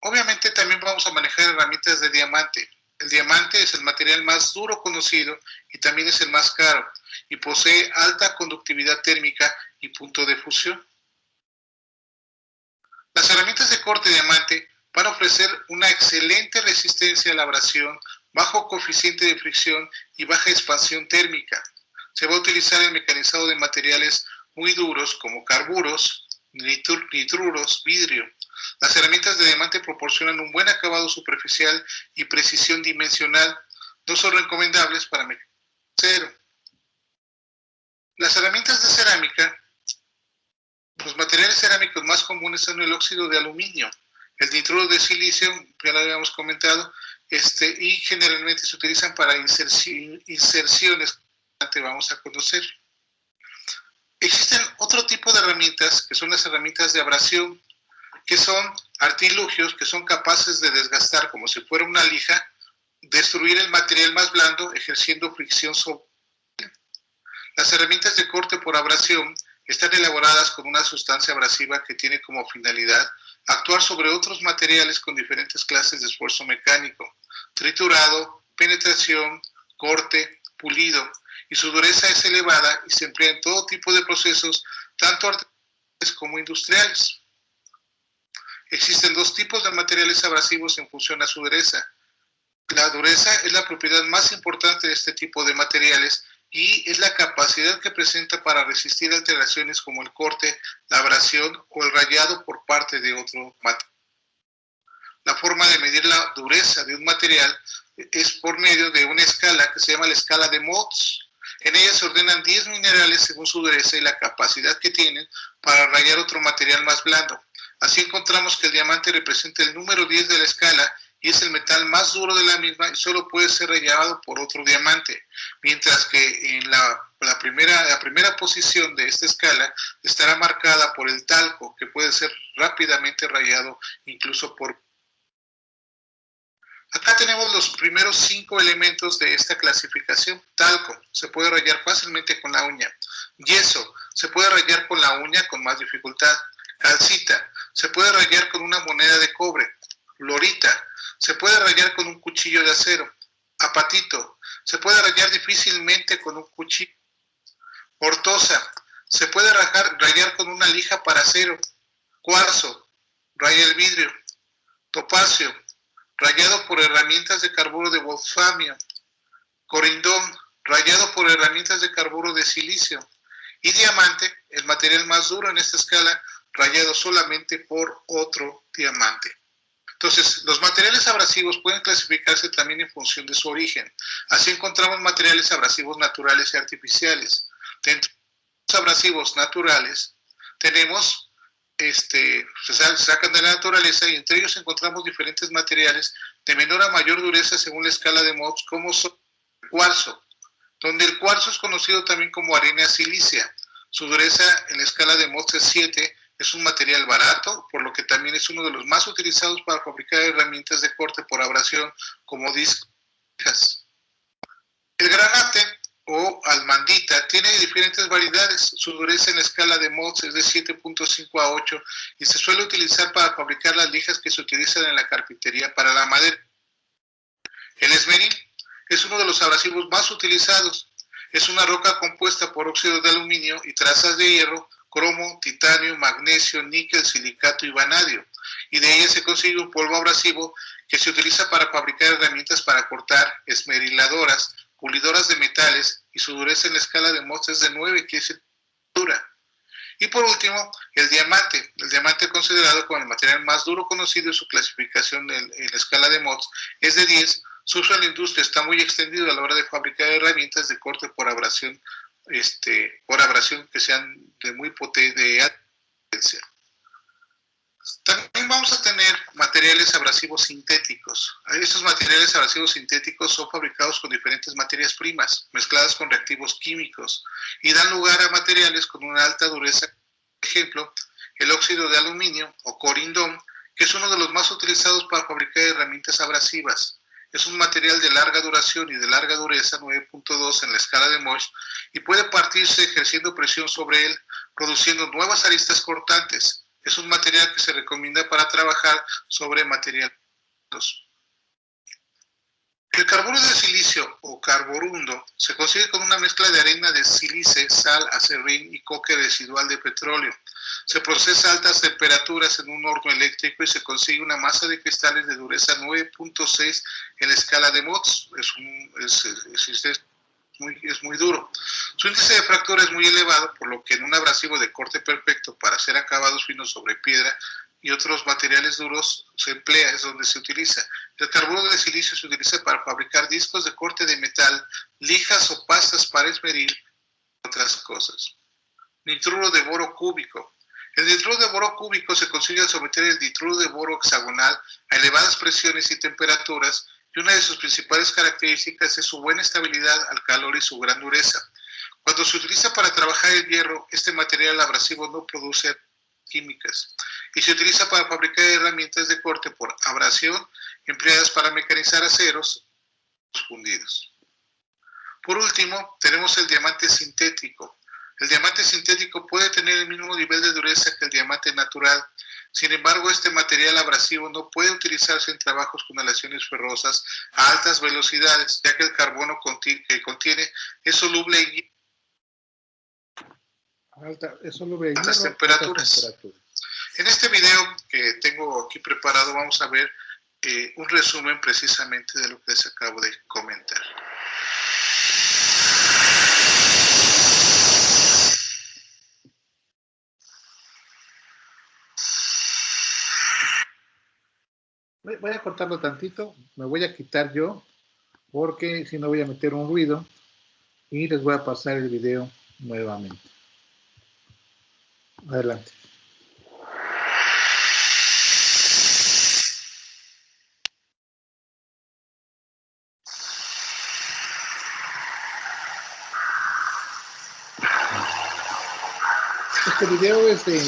Obviamente también vamos a manejar herramientas de diamante. El diamante es el material más duro conocido y también es el más caro y posee alta conductividad térmica y punto de fusión. Las herramientas de corte de diamante van a ofrecer una excelente resistencia a la abrasión, bajo coeficiente de fricción y baja expansión térmica. Se va a utilizar el mecanizado de materiales muy duros como carburos, nitruros, vidrio. Las herramientas de diamante proporcionan un buen acabado superficial y precisión dimensional. No son recomendables para acero. Las herramientas de cerámica, los materiales cerámicos más comunes son el óxido de aluminio, el nitruro de silicio, ya lo habíamos comentado, y generalmente se utilizan para inserciones que vamos a conocer. Existen otro tipo de herramientas, que son las herramientas de abrasión, que son artilugios que son capaces de desgastar, como si fuera una lija, destruir el material más blando, ejerciendo fricción sobre él. Las herramientas de corte por abrasión están elaboradas con una sustancia abrasiva que tiene como finalidad actuar sobre otros materiales con diferentes clases de esfuerzo mecánico, triturado, penetración, corte, pulido, y su dureza es elevada y se emplea en todo tipo de procesos, tanto artesanales como industriales. Existen dos tipos de materiales abrasivos en función a su dureza. La dureza es la propiedad más importante de este tipo de materiales y es la capacidad que presenta para resistir alteraciones como el corte, la abrasión o el rayado por parte de otro material. La forma de medir la dureza de un material es por medio de una escala que se llama la escala de Mohs. En ella se ordenan 10 minerales según su dureza y la capacidad que tienen para rayar otro material más blando. Así encontramos que el diamante representa el número 10 de la escala y es el metal más duro de la misma y solo puede ser rayado por otro diamante, mientras que en la primera posición de esta escala estará marcada por el talco, que puede ser rápidamente rayado incluso por... Acá tenemos los primeros 5 elementos de esta clasificación. Talco, se puede rayar fácilmente con la uña. Yeso, se puede rayar con la uña con más dificultad. Calcita, se puede rayar con una moneda de cobre. Fluorita, se puede rayar con un cuchillo de acero. Apatito, se puede rayar difícilmente con un cuchillo. Ortosa, se puede rayar con una lija para acero. Cuarzo, raya el vidrio. Topacio, rayado por herramientas de carburo de wolframio. Corindón, rayado por herramientas de carburo de silicio. Y diamante, el material más duro en esta escala, rayado solamente por otro diamante. Entonces, los materiales abrasivos pueden clasificarse también en función de su origen. Así encontramos materiales abrasivos naturales y artificiales. Dentro de los abrasivos naturales tenemos, se sacan de la naturaleza y entre ellos encontramos diferentes materiales de menor a mayor dureza según la escala de Mohs, como son el cuarzo, donde el cuarzo es conocido también como arena silícea. Su dureza en la escala de Mohs es 7. Es un material barato, por lo que también es uno de los más utilizados para fabricar herramientas de corte por abrasión como discos. El granate o almandita tiene diferentes variedades. Su dureza en la escala de Mohs es de 7.5 a 8 y se suele utilizar para fabricar las lijas que se utilizan en la carpintería para la madera. El esmeril es uno de los abrasivos más utilizados. Es una roca compuesta por óxido de aluminio y trazas de hierro cromo, titanio, magnesio, níquel, silicato y vanadio. Y de ella se consigue un polvo abrasivo que se utiliza para fabricar herramientas para cortar, esmeriladoras, pulidoras de metales, y su dureza en la escala de Mohs es de 9, que es dura. Y por último, el diamante. El diamante, considerado como el material más duro conocido, su clasificación en la escala de Mohs es de 10. Su uso en la industria está muy extendido a la hora de fabricar herramientas de corte por abrasión que sean de muy de alta potencia. También vamos a tener materiales abrasivos sintéticos. Estos materiales abrasivos sintéticos son fabricados con diferentes materias primas, mezcladas con reactivos químicos, y dan lugar a materiales con una alta dureza. Por ejemplo, el óxido de aluminio o corindón, que es uno de los más utilizados para fabricar herramientas abrasivas. Es un material de larga duración y de larga dureza, 9.2 en la escala de Mohs, y puede partirse ejerciendo presión sobre él, produciendo nuevas aristas cortantes. Es un material que se recomienda para trabajar sobre materiales. El carburo de silicio o carborundo se consigue con una mezcla de arena de sílice, sal, acerrín y coque residual de petróleo. Se procesa a altas temperaturas en un horno eléctrico y se consigue una masa de cristales de dureza 9.6 en la escala de Mohs. Es muy duro. Su índice de fractura es muy elevado, por lo que en un abrasivo de corte perfecto para hacer acabados finos sobre piedra y otros materiales duros se emplea, es donde se utiliza. El carburo de silicio se utiliza para fabricar discos de corte de metal, lijas o pastas para esmerir, y otras cosas. Nitruro de boro cúbico. El nitruro de boro cúbico se consigue al someter el nitruro de boro hexagonal a elevadas presiones y temperaturas, y una de sus principales características es su buena estabilidad al calor y su gran dureza. Cuando se utiliza para trabajar el hierro, este material abrasivo no produce químicas, y se utiliza para fabricar herramientas de corte por abrasión empleadas para mecanizar aceros fundidos. Por último, tenemos el diamante sintético. El diamante sintético puede tener el mismo nivel de dureza que el diamante natural. Sin embargo, este material abrasivo no puede utilizarse en trabajos con aleaciones ferrosas a altas velocidades, ya que el carbono que contiene es soluble en altas temperaturas. En este video que tengo aquí preparado vamos a ver un resumen precisamente de lo que les acabo de comentar.
Voy a cortarlo tantito, me voy a quitar yo, porque si no voy a meter un ruido y les voy a pasar el video nuevamente. Adelante. Este video es de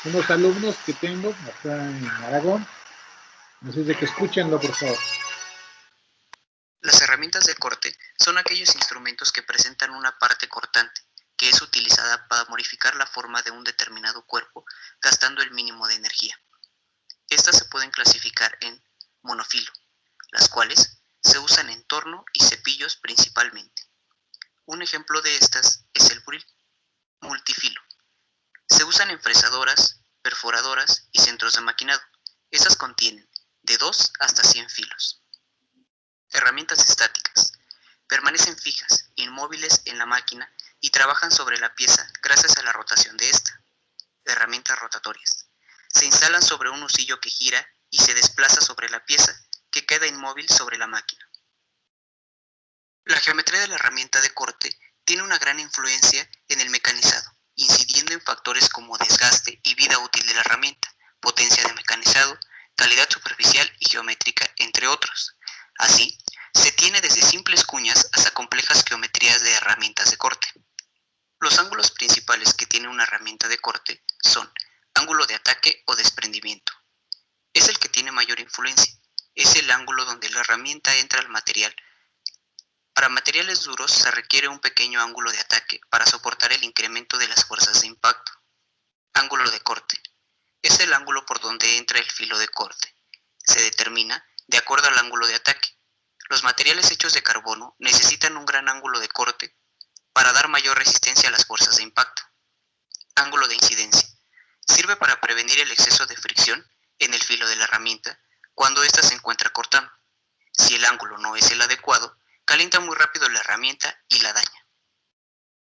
unos alumnos que tengo acá en Aragón. Así es de que escúchenlo, por favor.
Las herramientas de corte son aquellos instrumentos que presentan una parte cortante, que es utilizada para modificar la forma de un determinado cuerpo, gastando el mínimo de energía. Estas se pueden clasificar en monofilo, las cuales se usan en torno y cepillos principalmente. Un ejemplo de estas es el buril. Multifilo. Se usan en fresadoras, perforadoras y centros de maquinado. Estas contienen de 2 hasta 100 filos. Herramientas estáticas. Permanecen fijas, inmóviles en la máquina y trabajan sobre la pieza gracias a la rotación de esta. Herramientas rotatorias. Se instalan sobre un husillo que gira y se desplaza sobre la pieza, que queda inmóvil sobre la máquina. La geometría de la herramienta de corte tiene una gran influencia en el mecanizado, incidiendo en factores como desgaste y vida útil de la herramienta, potencia de mecanizado, calidad superficial y geométrica, entre otros. Así, se tiene desde simples cuñas hasta complejas geometrías de herramientas de corte. Los ángulos principales que tiene una herramienta de corte son ángulo de ataque o desprendimiento. Es el que tiene mayor influencia. Es el ángulo donde la herramienta entra al material. Para materiales duros se requiere un pequeño ángulo de ataque para soportar el incremento de las fuerzas de impacto. Ángulo de corte. Es el ángulo por donde entra el filo de corte. Se determina de acuerdo al ángulo de ataque. Los materiales hechos de carbono necesitan un gran ángulo de corte para dar mayor resistencia a las fuerzas de impacto. ángulo de incidencia. Sirve para prevenir el exceso de fricción en el filo de la herramienta cuando ésta se encuentra cortando. Si el ángulo no es el adecuado, calienta muy rápido la herramienta y la daña.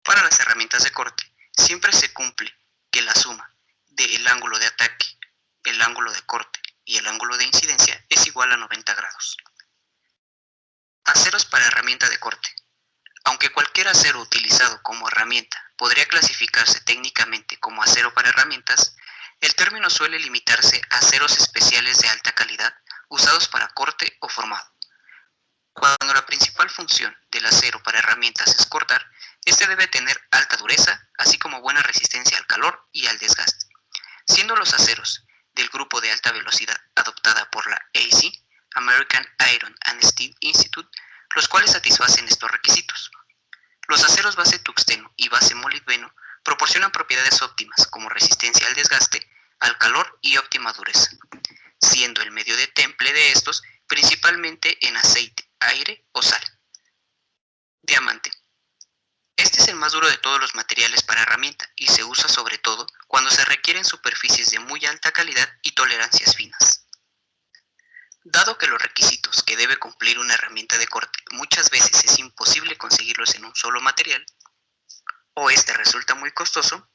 Para las herramientas de corte, siempre se cumple que la suma del ángulo de ataque, el ángulo de corte y el ángulo de incidencia es igual a 90 grados. Aceros para herramienta de corte. Aunque cualquier acero utilizado como herramienta podría clasificarse técnicamente como acero para herramientas, el término suele limitarse a aceros especiales de alta calidad usados para corte o formado. Cuando la principal función del acero para herramientas es cortar, este debe tener alta dureza, así como buena resistencia al calor y al desgaste, siendo los aceros del grupo de alta velocidad adoptada por la AC, American Iron and Steel Institute, los cuales satisfacen estos requisitos. Los aceros base tuxteno y base molibdeno proporcionan propiedades óptimas como resistencia al desgaste, al calor y óptima dureza, siendo el medio de temple de estos principalmente en aceite, aire o sal. Diamante. Este es el más duro de todos los materiales para herramienta y se usa sobre todo cuando se requieren superficies de muy alta calidad y tolerancias finas. Dado que los requisitos que debe cumplir una herramienta de corte muchas veces es imposible conseguirlos en un solo material, o este resulta muy costoso,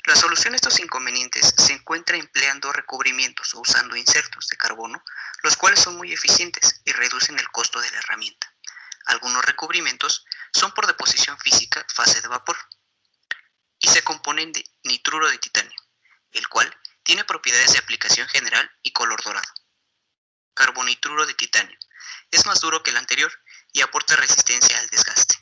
la solución a estos inconvenientes se encuentra empleando recubrimientos o usando insertos de carbono, los cuales son muy eficientes y reducen el costo de la herramienta. Algunos recubrimientos son por deposición física fase de vapor y se componen de nitruro de titanio, el cual tiene propiedades de aplicación general y color dorado. Carbonitruro de titanio es más duro que el anterior y aporta resistencia al desgaste.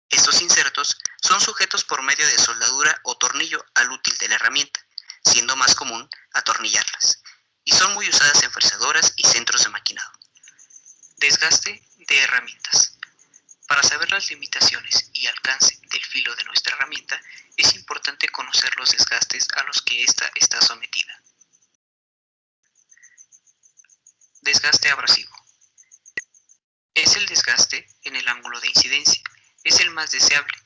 Estos insertos son sujetos por medio de soldadura o tornillo al útil de la herramienta, siendo más común atornillarlas, y son muy usadas en fresadoras y centros de maquinado. Desgaste de herramientas. Para saber las limitaciones y alcance del filo de nuestra herramienta, es importante conocer los desgastes a los que ésta está sometida. Desgaste abrasivo. Es el desgaste en el ángulo de incidencia. Es el más deseable.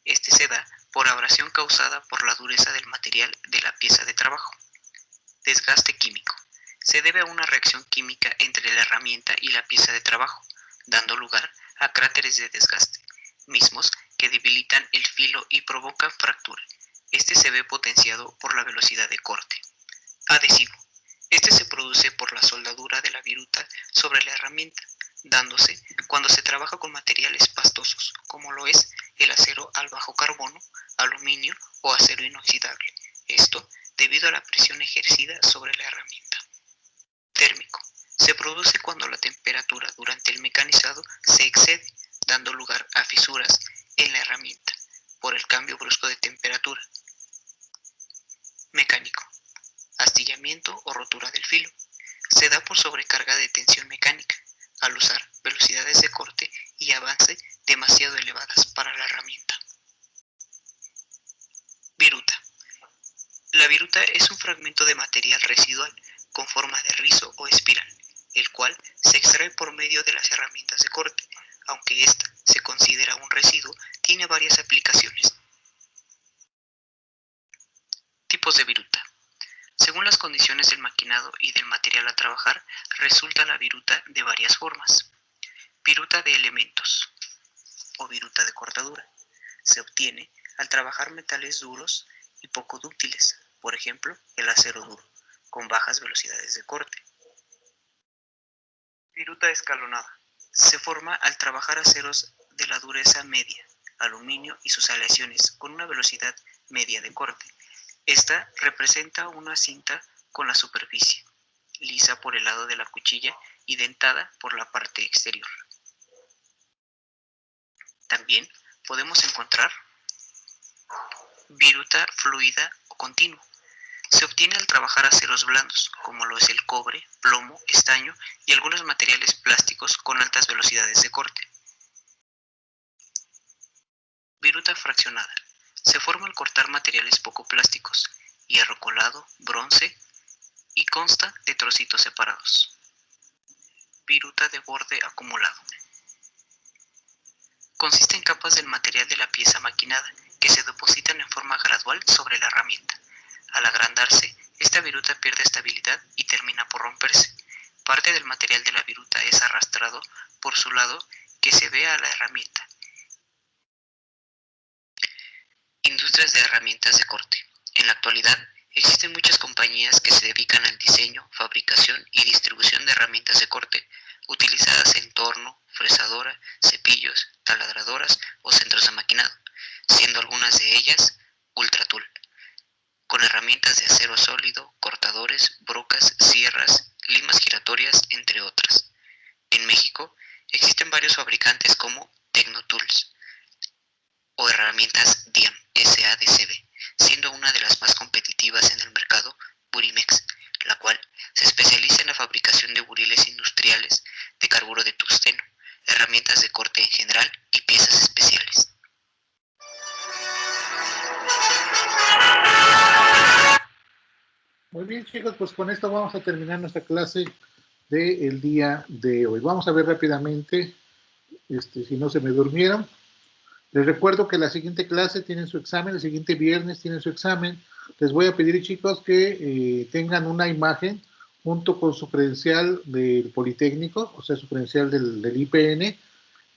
Este se da por abrasión causada por la dureza del material de la pieza de trabajo. Desgaste químico. Se debe a una reacción química entre la herramienta y la pieza de trabajo, dando lugar a cráteres de desgaste, mismos que debilitan el filo y provocan fractura. Este se ve potenciado por la velocidad de corte. Adhesivo. Este se produce por la soldadura de la viruta sobre la herramienta, dándose cuando se trabaja con materiales pastosos, como lo es el acero al bajo carbono, aluminio o acero inoxidable. Esto debido a la presión ejercida sobre la herramienta. Térmico. Se produce cuando la temperatura durante el mecanizado se excede, dando lugar a fisuras en la herramienta por el cambio brusco de temperatura. Mecánico. Astillamiento o rotura del filo. Se da por sobrecarga de tensión mecánica, al usar velocidades de corte y avance demasiado elevadas para la herramienta. Viruta. La viruta es un fragmento de material residual con forma de rizo o espiral, el cual se extrae por medio de las herramientas de corte. Aunque ésta se considera un residuo, tiene varias aplicaciones. Tipos de viruta. Según las condiciones del maquinado y del material a trabajar, resulta la viruta de varias formas. Viruta de elementos o viruta de cortadura. Se obtiene al trabajar metales duros y poco dúctiles, por ejemplo, el acero duro, con bajas velocidades de corte. Viruta escalonada. Se forma al trabajar aceros de la dureza media, aluminio y sus aleaciones, con una velocidad media de corte. Esta representa una cinta con la superficie, lisa por el lado de la cuchilla y dentada por la parte exterior. También podemos encontrar viruta fluida o continua. Se obtiene al trabajar aceros blandos, como lo es el cobre, plomo, estaño y algunos materiales plásticos con altas velocidades de corte. Viruta fraccionada. Se forma al cortar materiales poco plásticos, hierro colado, bronce, y consta de trocitos separados. Viruta de borde acumulado. Consiste en capas del material de la pieza maquinada, que se se depositan en forma gradual sobre la herramienta. Al agrandarse, esta viruta pierde estabilidad y termina por romperse. Parte del material de la viruta es arrastrado por su lado que se ve a la herramienta. Industrias de herramientas de corte. En la actualidad, existen muchas compañías que se dedican al diseño, fabricación y distribución de herramientas de corte, utilizadas en torno, fresadora, cepillos, taladradoras o centros de maquinado, siendo algunas de ellas Ultratool, con herramientas de acero sólido, cortadores, brocas, sierras, limas giratorias, entre otras. En México, existen varios fabricantes como Tecnotools o herramientas DIAM, SADCB, siendo una de las más competitivas en el mercado Burimex, la cual se especializa en la fabricación de buriles industriales de carburo de tungsteno, herramientas de corte en general y piezas especiales.
Muy bien, chicos, pues con esto vamos a terminar nuestra clase del día de hoy. Vamos a ver rápidamente, si no se me durmieron. Les recuerdo que la siguiente clase tienen su examen, el siguiente viernes tienen su examen. Les voy a pedir, chicos, que tengan una imagen junto con su credencial del Politécnico, o sea, su credencial del IPN,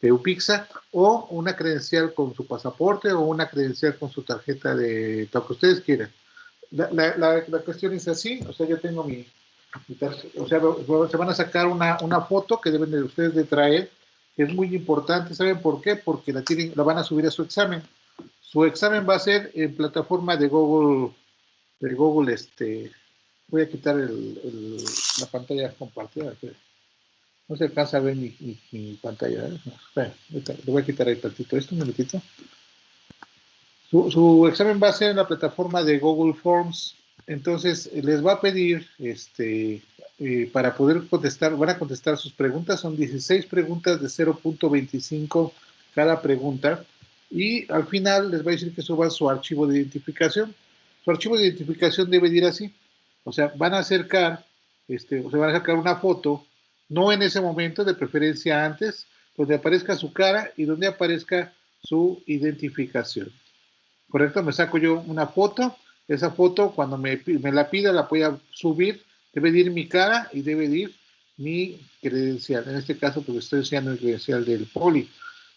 de UPIXA, o una credencial con su pasaporte o una credencial con su tarjeta de lo que ustedes quieran. La cuestión es así, o sea, yo tengo mi tarjeta, o sea, se van a sacar una foto que deben de ustedes de traer, que es muy importante. ¿Saben por qué? Porque la van a subir a su examen. Su examen va a ser en plataforma de Google, voy a quitar la pantalla compartida, no se alcanza a ver mi pantalla, ¿eh? Espera, le voy a quitar ahí tantito esto, un minutito. Su examen va a ser en la plataforma de Google Forms. Entonces les va a pedir para poder contestar, van a contestar sus preguntas, son 16 preguntas de 0.25 cada pregunta, y al final les va a decir que suban su archivo de identificación. Su archivo de identificación debe ir así, o sea, van a acercar, o se van a sacar una foto, no en ese momento, de preferencia antes, donde aparezca su cara y donde aparezca su identificación. ¿Correcto? Me saco yo una foto. Esa foto, cuando me la pida, la voy a subir. Debe de ir mi cara y debe de ir mi credencial. En este caso, porque estoy enseñando el credencial del Poli.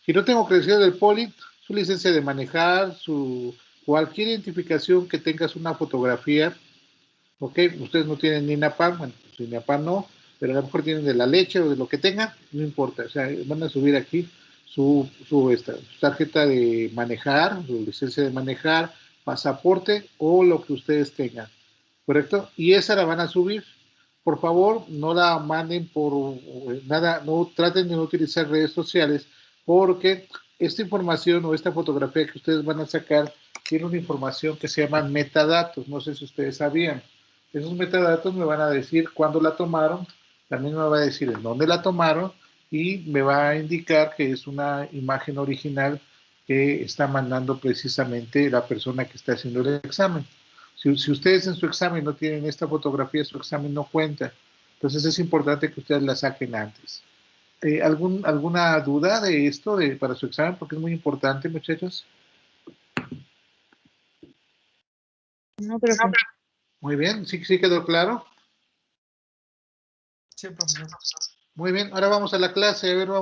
Si no tengo credencial del Poli, su licencia de manejar, cualquier identificación que tengas una fotografía. ¿Ok? Ustedes no tienen ni INAPAM, bueno, pues INAPAM no, pero a lo mejor tienen de la leche o de lo que tengan, no importa. O sea, van a subir aquí su tarjeta de manejar, su licencia de manejar, pasaporte o lo que ustedes tengan, ¿correcto? Y esa la van a subir. Por favor, no la manden por nada, no traten de no utilizar redes sociales, porque esta información o esta fotografía que ustedes van a sacar tiene una información que se llama metadatos. No sé si ustedes sabían. Esos metadatos me van a decir cuándo la tomaron, también me va a decir en dónde la tomaron, y me va a indicar que es una imagen original que está mandando precisamente la persona que está haciendo el examen. Si ustedes en su examen no tienen esta fotografía, su examen no cuenta. Entonces es importante que ustedes la saquen antes. ¿Alguna duda de esto para su examen? Porque es muy importante, muchachos.
No, pero sí.
Muy bien, ¿sí quedó claro?
Sí, profesor.
Muy bien, ahora vamos a la clase. A ver, vamos.